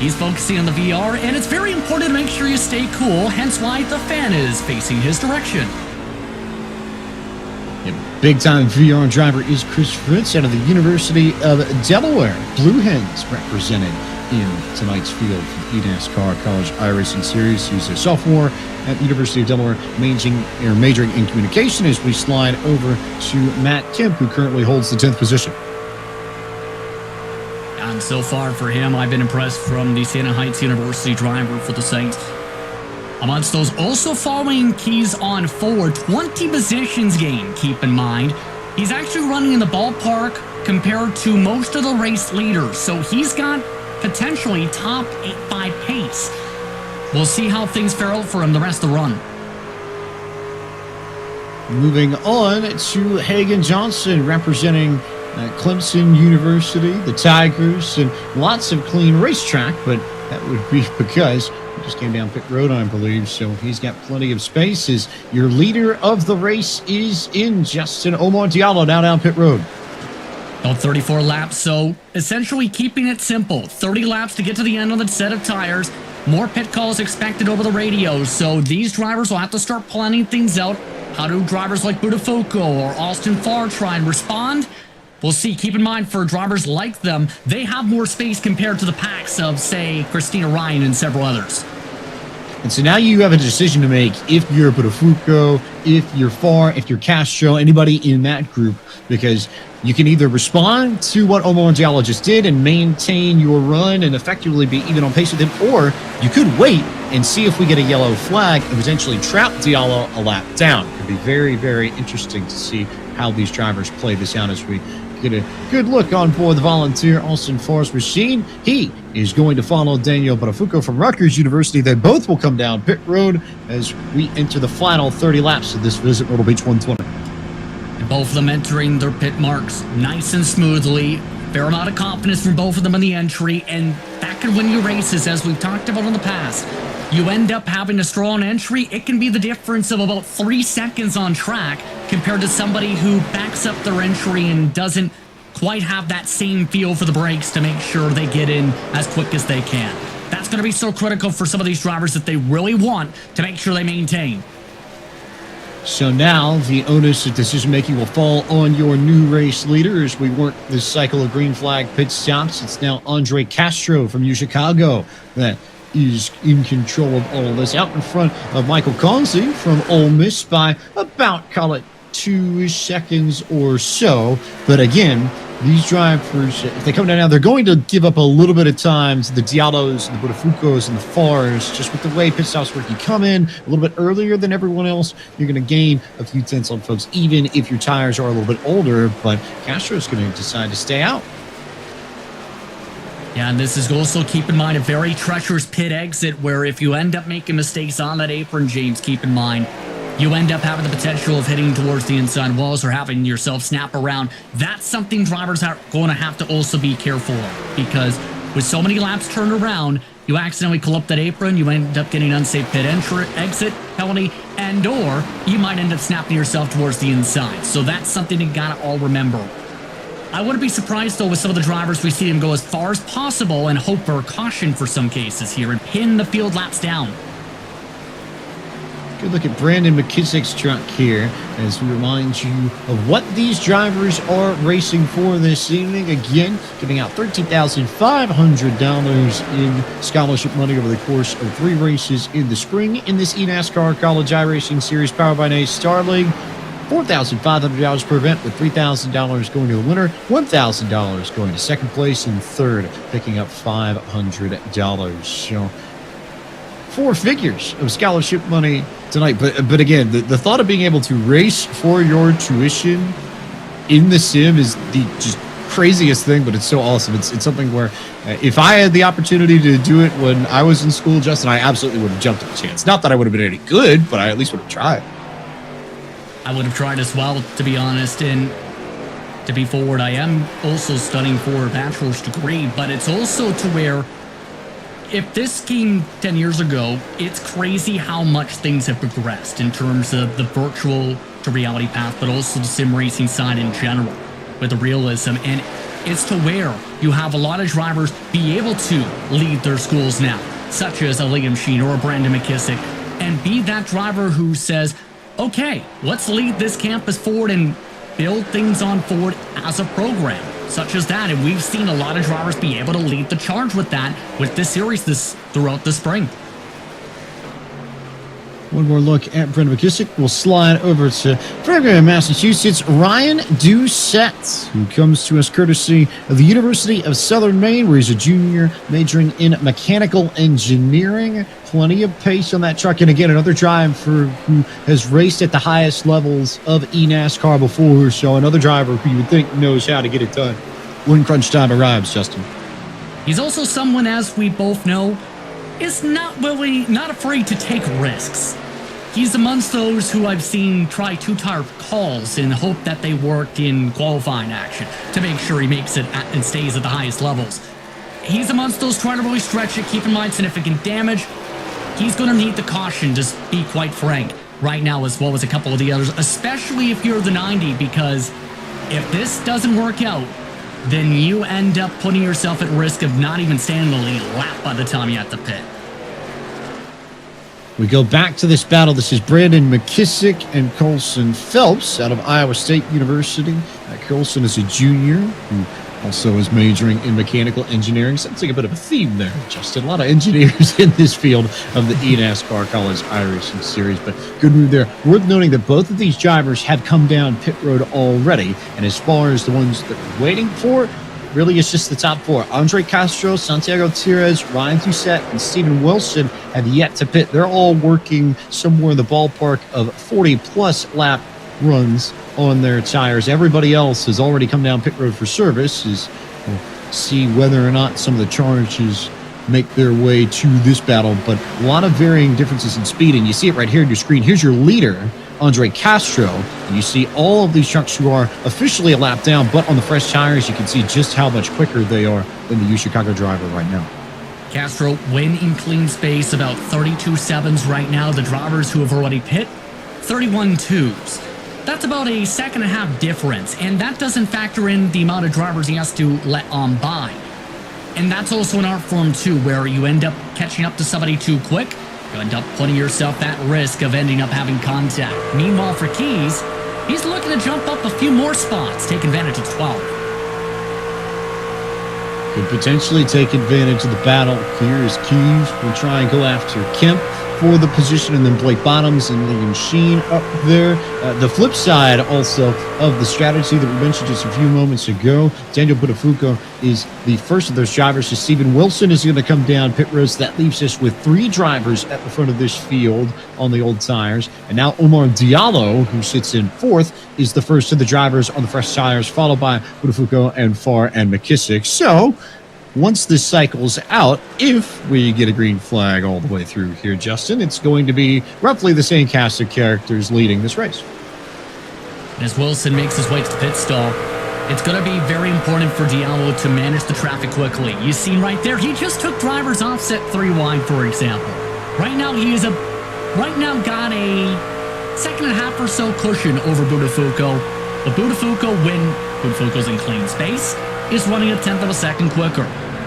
[SPEAKER 5] he's focusing on the VR, and it's very important to make sure you stay cool, hence why the fan is facing his direction.
[SPEAKER 4] Big-time VR driver is Chris Fritz out of the University of Delaware. Blue Hens represented in tonight's field from eNASCAR College iRacing Series. He's a sophomore at the University of Delaware, majoring in communication, as we slide over to Matt Kemp, who currently holds the 10th position.
[SPEAKER 5] And so far for him, I've been impressed from the Siena Heights University driver for the Saints. Amongst those also following keys on forward, 20 positions gained, keep in mind. He's actually running in the ballpark compared to most of the race leaders, so he's got potentially top 8-5 pace. We'll see how things fare out for him the rest of the run.
[SPEAKER 4] Moving on to Hagan Johnson, representing Clemson University, the Tigers, and lots of clean racetrack, but that would be because he just came down pit road, I believe, so he's got plenty of space. As your leader of the race is in Justin Omar Diallo, now down pit road.
[SPEAKER 5] About 34 laps, so essentially keeping it simple. 30 laps to get to the end of the set of tires. More pit calls expected over the radio, so these drivers will have to start planning things out. How do drivers like Buttafuoco or Austin Farr try and respond? We'll see. Keep in mind, for drivers like them, they have more space compared to the packs of, say, Christina Ryan and several others.
[SPEAKER 4] And so now you have a decision to make if you're Buttafuoco, if you're Farr, if you're Castro, anybody in that group, because you can either respond to what Omar Diallo just did and maintain your run and effectively be even on pace with him, or you could wait and see if we get a yellow flag and potentially trap Diallo a lap down. It could be very, very interesting to see how these drivers play this out as we get a good look on board the volunteer Austin Farr's machine. He is going to follow Daniel Buttafuoco from Rutgers University. They both will come down pit road as we enter the final 30 laps of this Visit Myrtle Beach 120.
[SPEAKER 5] And both of them entering their pit marks nice and smoothly. Fair amount of confidence from both of them in the entry, and that can win you races, as we've talked about in the past. You end up having a strong entry, it can be the difference of about 3 seconds on track compared to somebody who backs up their entry and doesn't quite have that same feel for the brakes to make sure they get in as quick as they can. That's going to be so critical for some of these drivers that they really want to make sure they maintain.
[SPEAKER 4] So now the onus of decision-making will fall on your new race leader as we work this cycle of green flag pit stops. It's now Andre Castro from UChicago that is in control of all of this, out in front of Michael Conzi from Ole Miss by about, call it, 2 seconds or so. But again, these drivers, if they come down now, they're going to give up a little bit of time to the Diallos, the Buttafuocos, and the Farrs. Just with the way pit stops work, you come in a little bit earlier than everyone else, you're going to gain a few tenths on folks, even if your tires are a little bit older. But Castro's going to decide to stay out.
[SPEAKER 5] Yeah, and this is also, keep in mind, a very treacherous pit exit where if you end up making mistakes on that apron, James, keep in mind, you end up having the potential of hitting towards the inside walls or having yourself snap around. That's something drivers are going to have to also be careful of, because with so many laps turned around, you accidentally pull up that apron, you end up getting unsafe pit exit penalty, and or you might end up snapping yourself towards the inside. So that's something you got to all remember. I wouldn't be surprised, though, with some of the drivers we see them go as far as possible and hope for caution for some cases here and pin the field laps down.
[SPEAKER 4] Good look at Brandon McKissick's truck here as we remind you of what these drivers are racing for this evening. Again, giving out $13,500 in scholarship money over the course of 3 races in the spring in this eNASCAR College iRacing Series powered by NACE Starleague. $4,500 per event, with $3,000 going to the winner, $1,000 going to second place, and third picking up $500. So 4 figures of scholarship money tonight. But again, the thought of being able to race for your tuition in the sim is the just craziest thing, but it's so awesome. It's something where if I had the opportunity to do it when I was in school, Justin, I absolutely would have jumped at the chance. Not that I would have been any good, but I at least would have tried.
[SPEAKER 5] I would have tried as well, to be honest, and to be forward, I am also studying for a bachelor's degree, but it's also to where if this came 10 years ago, it's crazy how much things have progressed in terms of the virtual to reality path, but also the sim racing side in general with the realism. And it's to where you have a lot of drivers be able to lead their schools now, such as a Liam Sheen or a Brandon McKissick, and be that driver who says, okay, let's lead this campus forward and build things on forward as a program, such as that. And we've seen a lot of drivers be able to lead the charge with that with this series throughout the spring.
[SPEAKER 4] One more look at Brendan McKissick. We'll slide over to Framingham, Massachusetts. Ryan Doucette, who comes to us courtesy of the University of Southern Maine, where he's a junior majoring in mechanical engineering. Plenty of pace on that truck. And again, another driver who has raced at the highest levels of eNASCAR before. So another driver who you would think knows how to get it done when crunch time arrives, Justin.
[SPEAKER 5] He's also someone, as we both know, is not afraid to take risks. He's amongst those who I've seen try two-tire calls in the hope that they work in qualifying action to make sure he makes it and stays at the highest levels. He's amongst those trying to really stretch it, keep in mind significant damage. He's going to need the caution, to be quite frank, right now, as well as a couple of the others, especially if you're the 90, because if this doesn't work out, then you end up putting yourself at risk of not even standing the lead lap by the time you're at the pit.
[SPEAKER 4] We go back to this battle. This is Brandon McKissick and Colson Phelps out of Iowa State University. Colson is a junior who also is majoring in mechanical engineering. Sounds like a bit of a theme there, Justin. A lot of engineers in this field of the eNASCAR College iRacing Series, but good move there. Worth noting that both of these drivers have come down pit road already, and as far as the ones that we're waiting for, really it's just the top four. Andre Castro, Santiago Tires, Ryan Doucette, and Steven Wilson have yet to pit. They're all working somewhere in the ballpark of 40-plus lap runs on their tires. Everybody else has already come down pit road for service. We'll see whether or not some of the charges make their way to this battle, but a lot of varying differences in speed, and you see it right here on your screen. Here's your leader, Andre Castro, and you see all of these trucks who are officially a lap down, but on the fresh tires, you can see just how much quicker they are than the UChicago driver right now.
[SPEAKER 5] Castro win in clean space, about 32.7s right now. The drivers who have already pit, 31.2s. That's about a second and a half difference, and that doesn't factor in the amount of drivers he has to let on by. And that's also an art form too, where you end up catching up to somebody too quick. You end up putting yourself at risk of ending up having contact. Meanwhile, for Keys, he's looking to jump up a few more spots, take advantage of 12.
[SPEAKER 4] Could potentially take advantage of the battle. Here is Keys. We'll try and go after Kemp for the position, and then Blake Bottoms and Liam Sheen up there. The flip side also of the strategy that we mentioned just a few moments ago, Daniel Buttafuoco is the first of those drivers. So Steven Wilson is going to come down pit roads. That leaves us with 3 drivers at the front of this field on the old tires. And now Omar Diallo, who sits in 4th, is the first of the drivers on the fresh tires, followed by Buttafuoco and Farr and McKissick. So once this cycles out, if we get a green flag all the way through here, Justin, it's going to be roughly the same cast of characters leading this race.
[SPEAKER 5] As Wilson makes his way to the pit stall, it's going to be very important for Diallo to manage the traffic quickly. You see right there, he just took driver's offset 3 wide, for example. Right now, got a second and a half or so cushion over Buttafuoco. But Buttafuoco, when Buttafuoco's in clean space, is running a 1/10 of a second quicker.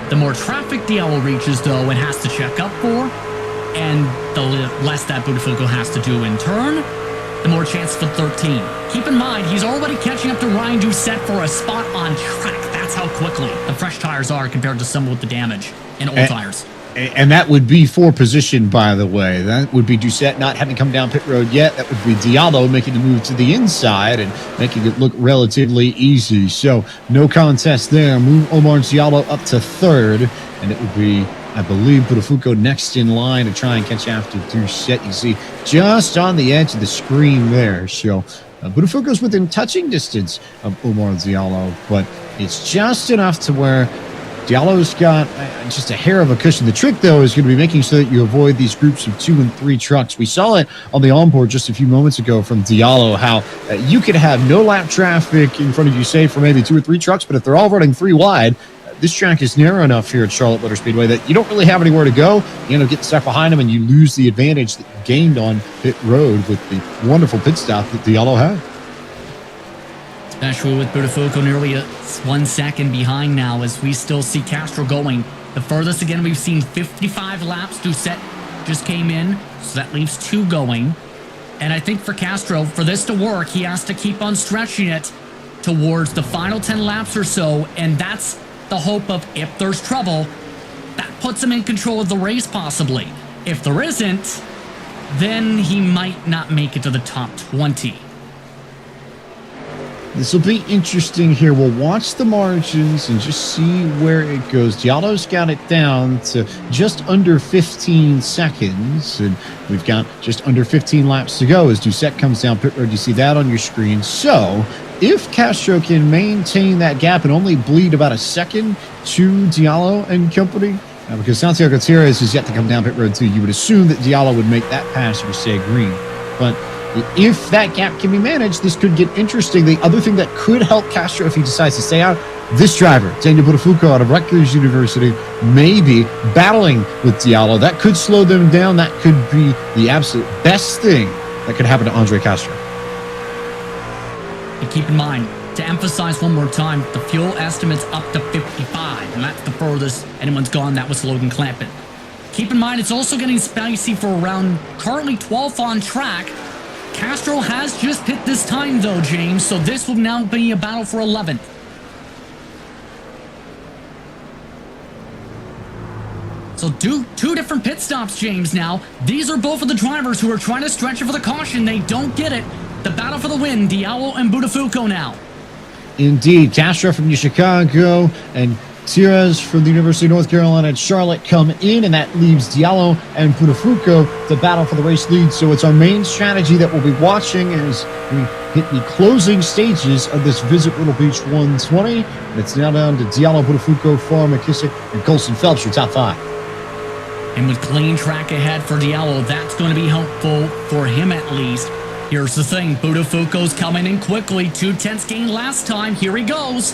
[SPEAKER 5] The more traffic Diallo reaches, though, and has to check up for, and the less that Buttafuoco has to do in turn, the more chance for 13. Keep in mind, he's already catching up to Ryan Doucette for a spot on track. That's how quickly the fresh tires are compared to some with the damage and old tires.
[SPEAKER 4] And that would be for position, by the way. That would be Doucette not having come down pit road yet. That would be Diallo making the move to the inside and making it look relatively easy. So no contest there. Move Omar Diallo up to 3rd. And it would be, I believe, Buttafuoco next in line to try and catch after Doucette. You see just on the edge of the screen there. So Buttafuoco's within touching distance of Omar Diallo, but it's just enough to where Diallo's got just a hair of a cushion. The trick, though, is going to be making sure that you avoid these groups of 2 and 3 trucks. We saw it on the onboard just a few moments ago from Diallo, how you could have no lap traffic in front of you, say, for maybe 2 or 3 trucks, but if they're all running 3 wide, this track is narrow enough here at Charlotte Motor Speedway that you don't really have anywhere to go. You end up getting stuck behind them, and you lose the advantage that you gained on pit road with the wonderful pit stop that Diallo had.
[SPEAKER 5] Especially with Buttafuoco nearly 1 second behind now, as we still see Castro going. The furthest, again, we've seen 55 laps. Doucette just came in, so that leaves 2 going. And I think for Castro, for this to work, he has to keep on stretching it towards the final 10 laps or so, and that's the hope of, if there's trouble, that puts him in control of the race possibly. If there isn't, then he might not make it to the top 20.
[SPEAKER 4] This will be interesting here. We'll watch the margins and just see where it goes. Diallo's got it down to just under 15 seconds, and we've got just under 15 laps to go as Doucette comes down pit road. You see that on your screen. So if Castro can maintain that gap and only bleed about a second to Diallo and company, because Santiago Gutierrez is yet to come down pit road too, you would assume that Diallo would make that pass or stay green. But if that gap can be managed, this could get interesting. The other thing that could help Castro if he decides to stay out, this driver, Daniel Buttafuoco out of Rutgers University, may be battling with Diallo. That could slow them down. That could be the absolute best thing that could happen to Andre Castro.
[SPEAKER 5] And keep in mind, to emphasize one more time, the fuel estimate's up to 55, and that's the furthest anyone's gone. That was Logan Clampett. Keep in mind, it's also getting spicy for around currently 12th on track. Castro has just hit this time, though, James, so this will now be a battle for 11th. So two different pit stops, James, now. These are both of the drivers who are trying to stretch it for the caution. They don't get it. The battle for the win, Diallo and Buttafuoco now.
[SPEAKER 4] Indeed, Castro from Chicago and Tires from the University of North Carolina at Charlotte come in, and that leaves Diallo and Buttafuoco to battle for the race lead. So it's our main strategy that we'll be watching as we hit the closing stages of this Visit Myrtle Beach 120. And it's now down to Diallo, Buttafuoco, Farr, McKissick, and Colson Phelps, your top 5.
[SPEAKER 5] And with clean track ahead for Diallo, that's going to be helpful for him at least. Here's the thing, Buttafuoco's coming in quickly. 2/10 gain last time. Here he goes.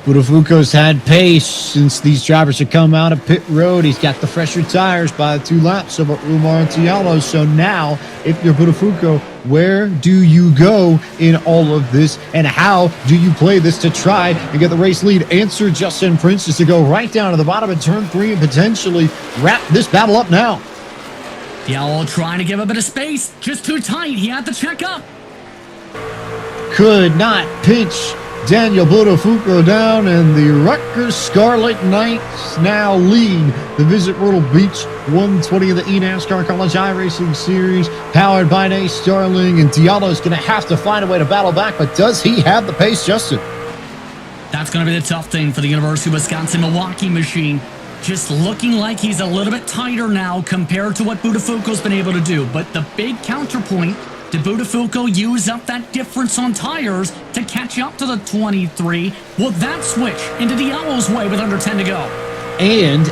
[SPEAKER 4] Buttafuoco's had pace since these drivers have come out of pit road. He's got the fresher tires by 2 laps over Umar and Diallo. So now, if you're Buttafuoco, where do you go in all of this? And how do you play this to try and get the race lead? Answer Justin Prince is to go right down to the bottom of turn 3 and potentially wrap this battle up now.
[SPEAKER 5] Diallo trying to give a bit of space. Just too tight. He had to check up.
[SPEAKER 4] Could not pinch Daniel Buttafuoco down, and the Rutgers Scarlet Knights now lead the Visit Myrtle Beach 120 of the eNASCAR College iRacing Series, powered by NACE Starleague, and Diallo's going to have to find a way to battle back, but does he have the pace, Justin?
[SPEAKER 5] That's going to be the tough thing for the University of Wisconsin-Milwaukee machine. Just looking like he's a little bit tighter now compared to what Buttafuoco's been able to do, but the big counterpoint, did Buttafuoco use up that difference on tires to catch up to the 23? Will that switch into Diallo's way with under 10 to go?
[SPEAKER 4] And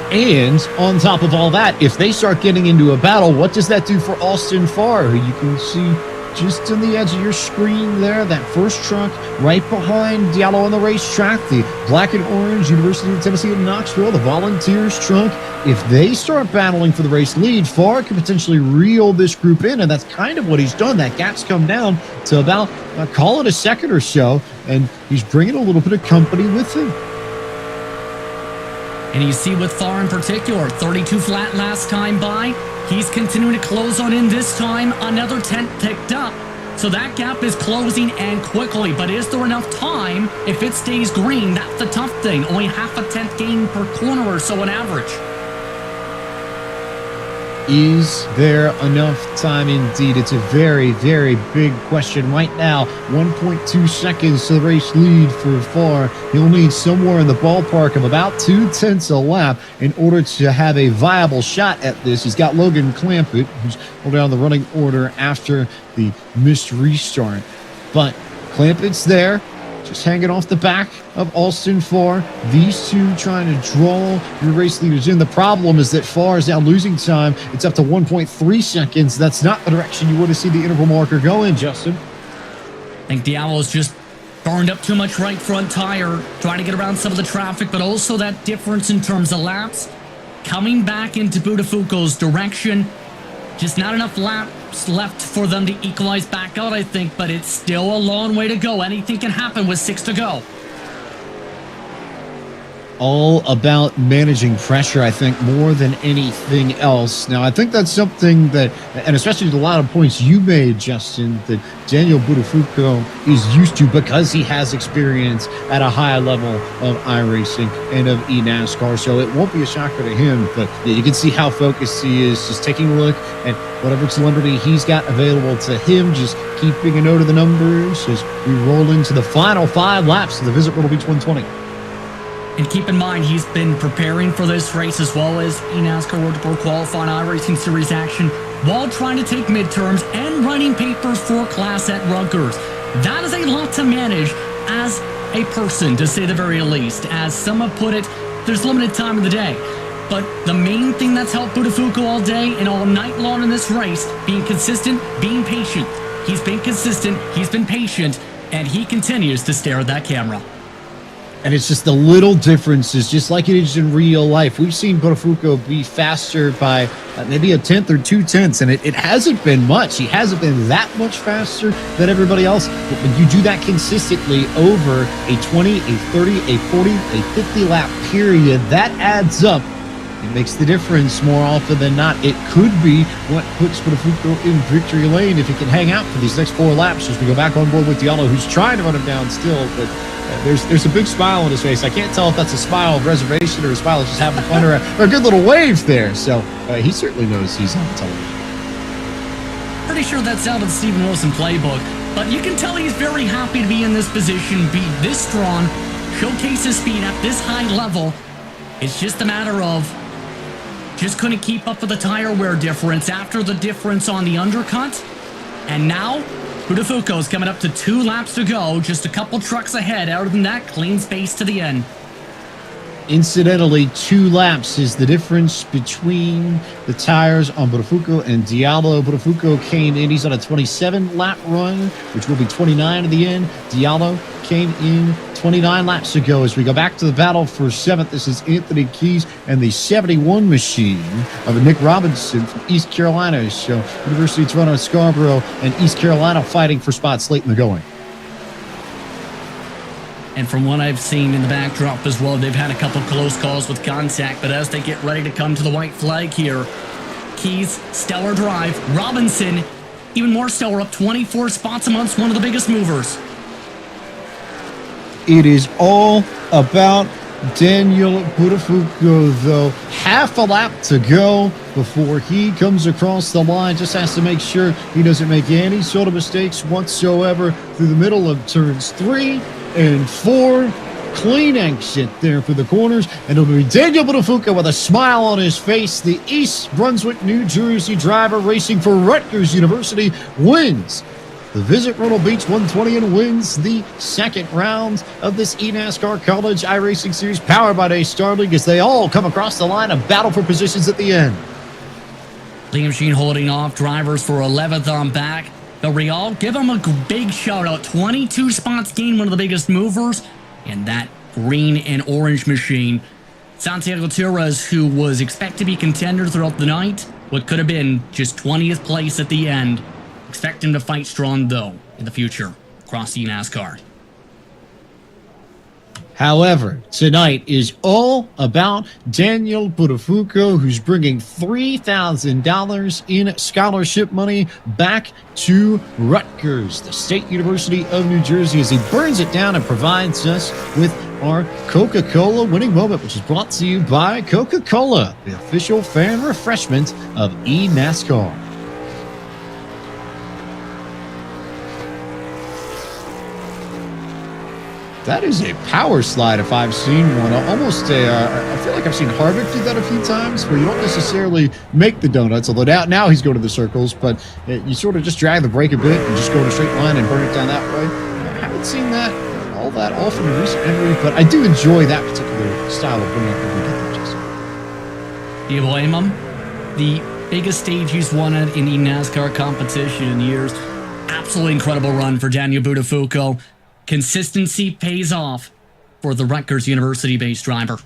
[SPEAKER 4] on top of all that, if they start getting into a battle, what does that do for Austin Farr, who you can see just on the edge of your screen there, that first truck right behind Diallo on the racetrack, the black and orange University of Tennessee at Knoxville, the Volunteers truck. If they start battling for the race lead, Farr could potentially reel this group in, and that's kind of what he's done. That gap's come down to about, call it a second or so, and he's bringing a little bit of company with him.
[SPEAKER 5] And you see with Farr in particular, 32 flat last time by. He's continuing to close on in this time. Another 10 picked up. So that gap is closing and quickly. But is there enough time if it stays green? That's the tough thing. Only half a 10th gain per corner or so on average.
[SPEAKER 4] Is there enough time? Indeed, it's a very, very big question right now. 1.2 seconds to the race lead for Farr. He'll need somewhere in the ballpark of about 0.2 a lap in order to have a viable shot at this. He's got Logan Clampett, who's holding down the running order after the missed restart. But Clampett's there, just hanging off the back of Austin Farr. These two trying to draw your race leaders in. The problem is that Farr is now losing time. It's up to 1.3 seconds. That's not the direction you want to see the interval marker go in, Justin.
[SPEAKER 5] I think Diallo's just burned up too much right front tire, trying to get around some of the traffic, but also that difference in terms of laps. Coming back into Buttafuoco's direction. Just not enough laps left for them to equalize back out, I think, but it's still a long way to go. Anything can happen with 6 to go.
[SPEAKER 4] all about managing pressure, I think, more than anything else. Now, I think that's something that, and especially a lot of points you made, Justin, that Daniel Buttafuoco is used to because he has experience at a high level of iRacing and of eNASCAR. So it won't be a shocker to him, but you can see how focused he is, just taking a look at whatever celebrity he's got available to him, just keeping a note of the numbers as we roll into the final 5 laps of the Visit Myrtle Beach 120.
[SPEAKER 5] And keep in mind, he's been preparing for this race as well as eNASCAR World Tour Qualifying iRacing Series action while trying to take midterms and writing papers for class at Rutgers. That is a lot to manage as a person, to say the very least. As some have put it, there's limited time in the day. But the main thing that's helped Buttafuoco all day and all night long in this race, being consistent, being patient. He's been consistent, he's been patient, and he continues to stare at that camera.
[SPEAKER 4] And it's just the little differences, just like it is in real life. We've seen Buttafuoco be faster by maybe a tenth or 2 tenths, and it hasn't been much. He hasn't been that much faster than everybody else. But when you do that consistently over a 20, a 30, a 40, a 50 lap period, that adds up. It makes the difference more often than not. It could be what puts Buttafuoco in victory lane if he can hang out for these next 4 laps as we go back on board with Diallo, who's trying to run him down still, but there's a big smile on his face. I can't tell if that's a smile of reservation or a smile of just having fun or a good little wave there. So he certainly knows he's on television.
[SPEAKER 5] Pretty sure that's out of the Steven Wilson playbook, but you can tell he's very happy to be in this position, be this strong, showcase his speed at this high level. It's just a matter of just couldn't keep up with the tire wear difference after the difference on the undercut. And now, Buttafuoco's coming up to 2 laps to go, just a couple trucks ahead. Other than that, clean space to the end.
[SPEAKER 4] Incidentally, 2 laps is the difference between the tires on Buttafuoco and Diallo. Buttafuoco came in, he's on a 27-lap run, which will be 29 at the end. Diallo came in 29 laps ago. As we go back to the battle for 7th, this is Anthony Keys and the 71 machine of Nick Robinson from East Carolina. So University of Toronto, Scarborough, and East Carolina fighting for spots late in the going.
[SPEAKER 5] And from what I've seen in the backdrop as well, they've had a couple close calls with contact, but as they get ready to come to the white flag here, Keys, stellar drive. Robinson, even more stellar, up 24 spots amongst one of the biggest movers.
[SPEAKER 4] It is all about Daniel Buttafuoco, though. Half a lap to go before he comes across the line. Just has to make sure he doesn't make any sort of mistakes whatsoever through the middle of turns 3 and 4. Clean exit there for the corners, and it'll be Daniel Buttafuoco with a smile on his face. The East Brunswick, New Jersey driver racing for Rutgers University wins the Visit Myrtle Beach 120 and wins the 2nd round of this eNASCAR College iRacing Series powered by NACE Starleague as they all come across the line and battle for positions at the end.
[SPEAKER 5] Liam Sheen holding off drivers for 11th on back. The Real, give him a big shout out. 22 spots gained, one of the biggest movers. And that green and orange machine. Santiago Torres, who was expected to be contender throughout the night, what could have been just 20th place at the end. Expect him to fight strong, though, in the future across eNASCAR.
[SPEAKER 4] However, tonight is all about Daniel Buttafuoco, who's bringing $3,000 in scholarship money back to Rutgers, the State University of New Jersey, as he burns it down and provides us with our Coca-Cola winning moment, which is brought to you by Coca-Cola, the official fan refreshment of eNASCAR. That is a power slide if I've seen one. Almost I feel like I've seen Harvick do that a few times where you don't necessarily make the donuts, although now he's going to the circles, but you sort of just drag the brake a bit and just go in a straight line and burn it down that way. I haven't seen that all that often in recent memory, but I do enjoy that particular style of bringing up the weekend.
[SPEAKER 5] Do you blame him? The biggest stage he's won at in the NASCAR competition in years. Absolutely incredible run for Daniel Buttafuoco. Consistency pays off for the Rutgers University-based driver.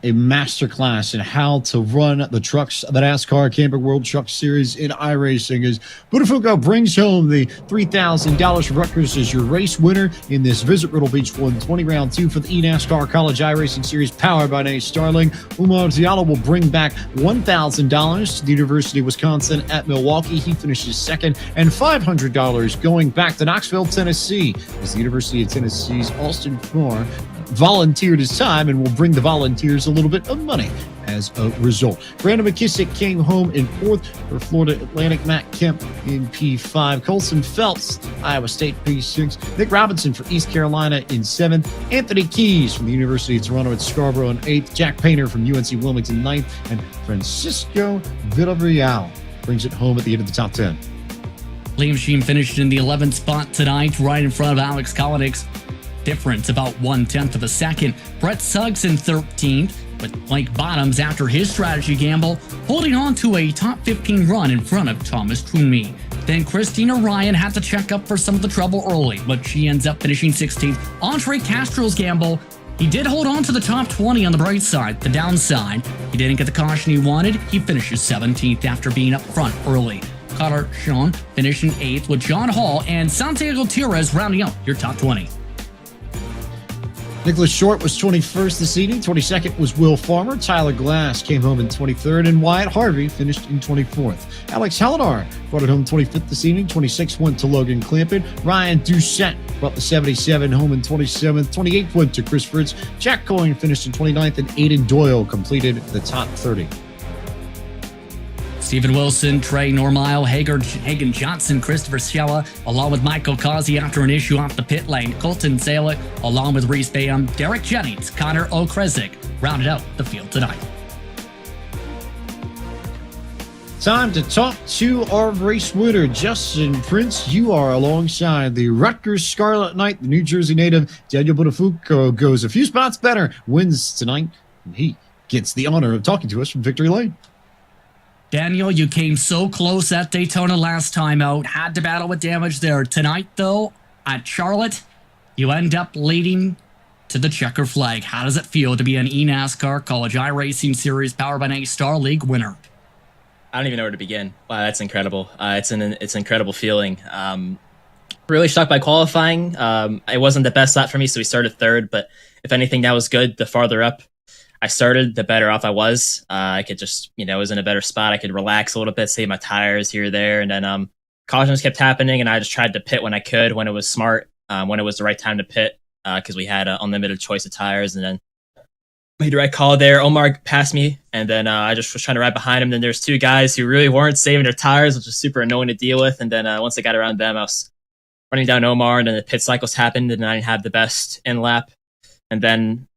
[SPEAKER 4] a masterclass in how to run the trucks, the NASCAR Camping World Truck Series in iRacing, as Buttafuoco brings home the $3,000 for Rutgers as your race winner in this Visit Myrtle Beach 120 round 2 for the eNASCAR College iRacing Series powered by NACE Starleague. Umar Diallo will bring back $1,000 to the University of Wisconsin at Milwaukee. He finishes second, and $500 going back to Knoxville, Tennessee, as the University of Tennessee's Austin Farr volunteered his time and will bring the Volunteers a little bit of money as a result. Brandon McKissick came home in 4th for Florida Atlantic. Matt Kemp in P5. Colson Phelps, Iowa State, P6. Nick Robinson for East Carolina in 7th. Anthony Keys from the University of Toronto at Scarborough in 8th. Jack Painter from UNC Wilmington 9th. And Francisco Villarreal brings it home at the end of the top 10.
[SPEAKER 5] Liam Sheen finished in the 11th spot tonight, right in front of Alex Kolonix. Difference about 1/10 of a second. Brett Suggs in 13th, with Blake Bottoms after his strategy gamble, holding on to a top 15 run in front of Thomas Toomey. Then Christina Ryan had to check up for some of the trouble early, but she ends up finishing 16th. Andre Castro's gamble, he did hold on to the top 20 on the bright side. The downside, he didn't get the caution he wanted. He finishes 17th after being up front early. Carter Sean finishing 8th, with John Hall and Santiago Tires rounding out your top 20.
[SPEAKER 4] Nicholas Short was 21st this evening. 22nd was Will Farmer. Tyler Glass came home in 23rd, and Wyatt Harvey finished in 24th. Alex Hallinar brought it home 25th this evening. 26th went to Logan Clampett. Ryan Doucette brought the 77 home in 27th. 28th went to Chris Fritz. Jack Coyne finished in 29th, and Aiden Doyle completed the top 30.
[SPEAKER 5] Stephen Wilson, Trey Normile, Hagen Johnson, Christopher Schella, along with Michael Causey after an issue off the pit lane. Colton Zalick, along with Reese Bayham, Derek Jennings, Connor Okrezik, rounded out the field tonight.
[SPEAKER 4] Time to talk to our race winner, Justin Prince. You are alongside the Rutgers Scarlet Knight, the New Jersey native. Daniel Buttafuoco goes a few spots better, wins tonight, and he gets the honor of talking to us from Victory Lane.
[SPEAKER 5] Daniel, you came so close at Daytona last time out, had to battle with damage there. Tonight, though, at Charlotte, you end up leading to the checker flag. How does it feel to be an eNASCAR College iRacing Series powered by NACE Starleague winner?
[SPEAKER 12] I don't even know where to begin. Wow, that's incredible. It's an incredible feeling. Really shocked by qualifying. It wasn't the best lap for me, so we started 3rd, but if anything, that was good. The farther up I started, the better off I was. I could just, was in a better spot. I could relax a little bit, save my tires here or there. And then cautions kept happening, and I just tried to pit when I could, when it was smart, when it was the right time to pit, because we had an unlimited choice of tires. And then made the right call there. Omar passed me, and then I just was trying to ride behind him. Then there's 2 guys who really weren't saving their tires, which was super annoying to deal with. And then once I got around them, I was running down Omar, and then the pit cycles happened, and I didn't have the best in lap. And then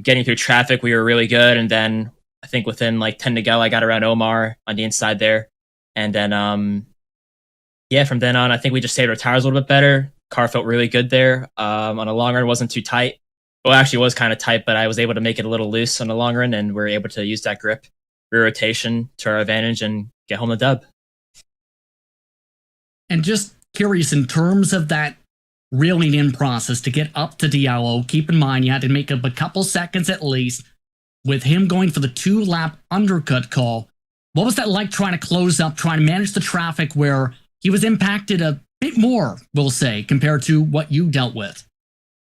[SPEAKER 12] getting through traffic, we were really good. And then I think within like 10 to go, I got around Omar on the inside there. And then, from then on, I think we just saved our tires a little bit better. Car felt really good there. On a long run, it wasn't too tight. Well, actually, it was kind of tight, but I was able to make it a little loose on the long run, and we were able to use that grip, rear rotation to our advantage, and get home the dub.
[SPEAKER 5] And just curious, in terms of that reeling in process to get up to Diallo, keep in mind you had to make up a couple seconds at least with him going for the 2-lap undercut call. What was that like, trying to close up, trying to manage the traffic where he was impacted a bit more, we'll say, compared to what you dealt with?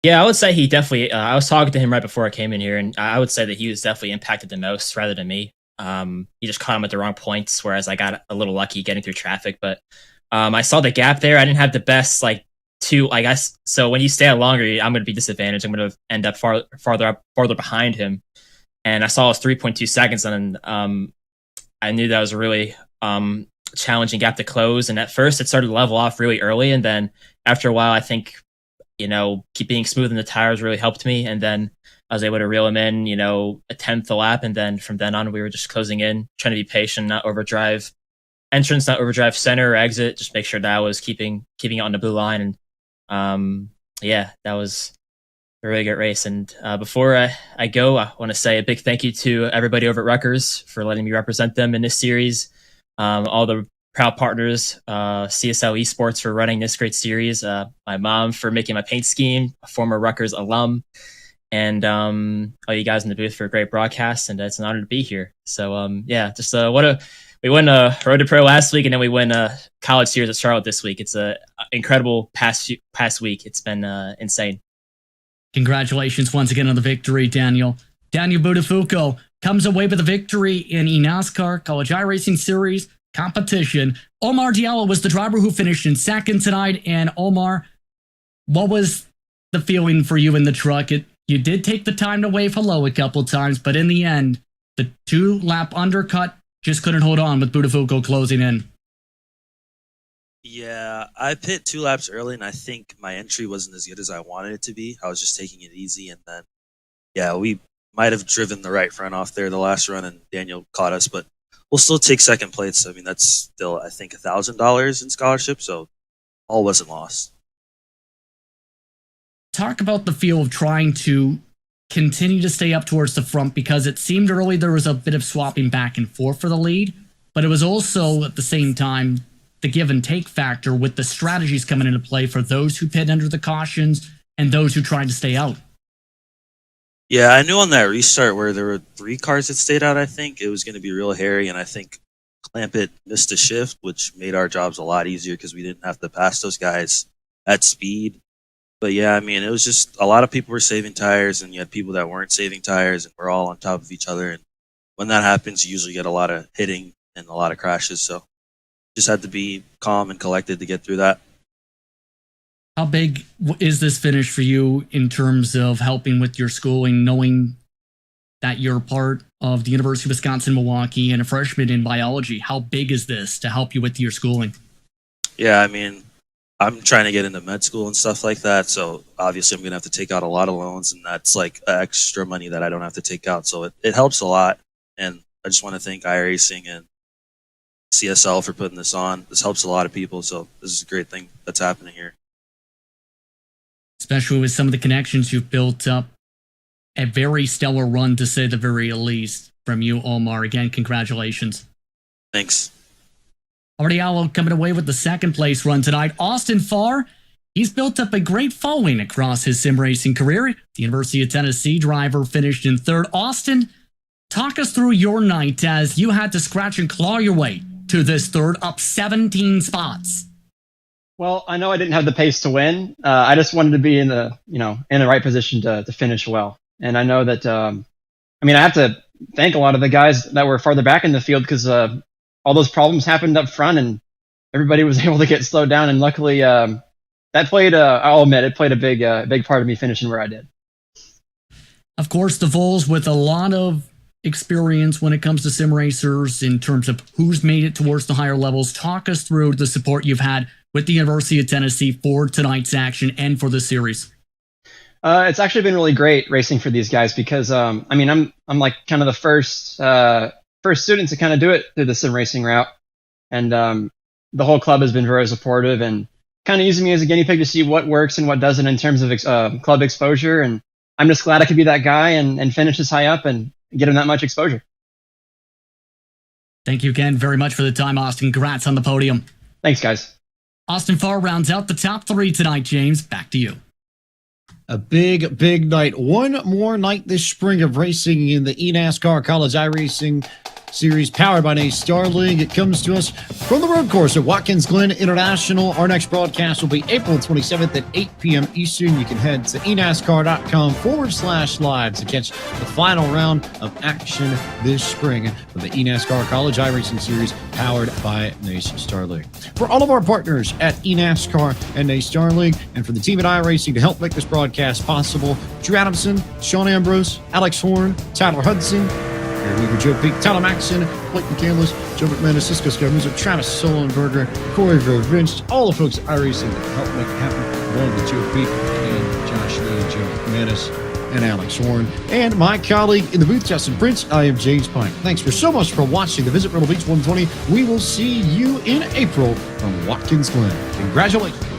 [SPEAKER 12] Yeah, I would say he definitely, I was talking to him right before I came in here, and I would say that he was definitely impacted the most rather than me. He just caught him at the wrong points, whereas I got a little lucky getting through traffic. But I saw the gap there. I didn't have the best, I guess. So when you stay out longer, I'm going to be disadvantaged. I'm going to end up farther behind him. And I saw it was 3.2 seconds, and I knew that was a really challenging gap to close. And at first, it started to level off really early, and then after a while, I think keep being smooth in the tires really helped me. And then I was able to reel him in, a 10th a lap, and then from then on, we were just closing in, trying to be patient, not overdrive entrance, not overdrive center or exit. Just make sure that I was keeping it on the blue line. And that was a really great race. And before I go, I want to say a big thank you to everybody over at Rutgers for letting me represent them in this series. All the proud partners, CSL Esports for running this great series, my mom for making my paint scheme, a former Rutgers alum, and all you guys in the booth for a great broadcast. And it's an honor to be here. So just we won Road to Pro last week, and then we won College Series at Charlotte this week. It's a incredible past week. It's been insane.
[SPEAKER 5] Congratulations once again on the victory, Daniel. Daniel Buttafuoco comes away with a victory in eNASCAR College iRacing Series competition. Omar Diallo was the driver who finished in second tonight. And Omar, what was the feeling for you in the truck? You did take the time to wave hello a couple times, but in the end, the 2-lap undercut just couldn't hold on with Buttafuoco closing in.
[SPEAKER 13] Yeah, I pit 2 laps early, and I think my entry wasn't as good as I wanted it to be. I was just taking it easy, and then, yeah, we might have driven the right front off there the last run, and Daniel caught us, but we'll still take second place. I mean, that's still, I think, $1,000 in scholarship, so all wasn't lost.
[SPEAKER 5] Talk about the feel of trying to continue to stay up towards the front, because it seemed early there was a bit of swapping back and forth for the lead, but it was also at the same time the give and take factor with the strategies coming into play for those who pit under the cautions and those who tried to stay out.
[SPEAKER 13] Yeah, I knew on that restart where there were 3 cars that stayed out, I think it was going to be real hairy, and I think Clampett missed a shift, which made our jobs a lot easier because we didn't have to pass those guys at speed. But yeah, I mean, it was just a lot of people were saving tires, and you had people that weren't saving tires, and we're all on top of each other. And when that happens, you usually get a lot of hitting and a lot of crashes. So just had to be calm and collected to get through that.
[SPEAKER 5] How big is this finish for you in terms of helping with your schooling, knowing that you're part of the University of Wisconsin-Milwaukee and a freshman in biology? How big is this to help you with your schooling?
[SPEAKER 13] Yeah, I mean, I'm trying to get into med school and stuff like that, so obviously I'm going to have to take out a lot of loans, and that's like extra money that I don't have to take out, so it helps a lot. And I just want to thank iRacing and CSL for putting this on. This helps a lot of people, so this is a great thing that's happening here.
[SPEAKER 5] Especially with some of the connections you've built up. A very stellar run, to say the very least, from you, Omar. Again, congratulations.
[SPEAKER 13] Thanks.
[SPEAKER 5] Diallo coming away with the second place run tonight. Austin Farr, he's built up a great following across his sim racing career. The University of Tennessee driver finished in third. Austin, talk us through your night as you had to scratch and claw your way to this third, up 17 spots.
[SPEAKER 14] Well, I know I didn't have the pace to win. I just wanted to be in the right position to finish well. And I know that, I have to thank a lot of the guys that were farther back in the field, because all those problems happened up front and everybody was able to get slowed down. And luckily, that played, I'll admit, it played a big part of me finishing where I did.
[SPEAKER 5] Of course, the Vols with a lot of experience when it comes to sim racers in terms of who's made it towards the higher levels. Talk us through the support you've had with the University of Tennessee for tonight's action and for the series.
[SPEAKER 14] It's actually been really great racing for these guys because, I'm like kind of the first student to kind of do it through the sim racing route. And the whole club has been very supportive and kind of using me as a guinea pig to see what works and what doesn't in terms of club exposure. And I'm just glad I could be that guy and finish this high up and get him that much exposure.
[SPEAKER 5] Thank you again very much for the time, Austin. Congrats on the podium.
[SPEAKER 14] Thanks, guys.
[SPEAKER 5] Austin Farr rounds out the top 3 tonight. James, back to you.
[SPEAKER 4] A big night. One more night this spring of racing in the eNASCAR College iRacing Series powered by NACE Starleague. It comes to us from the road course at Watkins Glen International. Our next broadcast will be April 27th at 8 p.m. Eastern. You can head to enascar.com/live to catch the final round of action this spring for the eNASCAR College iRacing Series powered by NACE Starleague. For all of our partners at eNASCAR and NACE Starleague, and for the team at iRacing to help make this broadcast possible, Drew Adamson, Sean Ambrose, Alex Horn, Tyler Hudson, Aaron Weaver, Joe Peak, Tyler Maxson, Blake McCandless, Joe McManus, Cisco Scaramuzza, Travis Sullenberger, Corey Vince, all the folks at iRacing that help make it happen, along with Joe Peak and Josh Lee, Joe McManus, and Alex Horn, and my colleague in the booth, Justin Prince. I am James Pike. Thanks so much for watching the Visit Myrtle Beach 120. We will see you in April from Watkins Glen. Congratulations.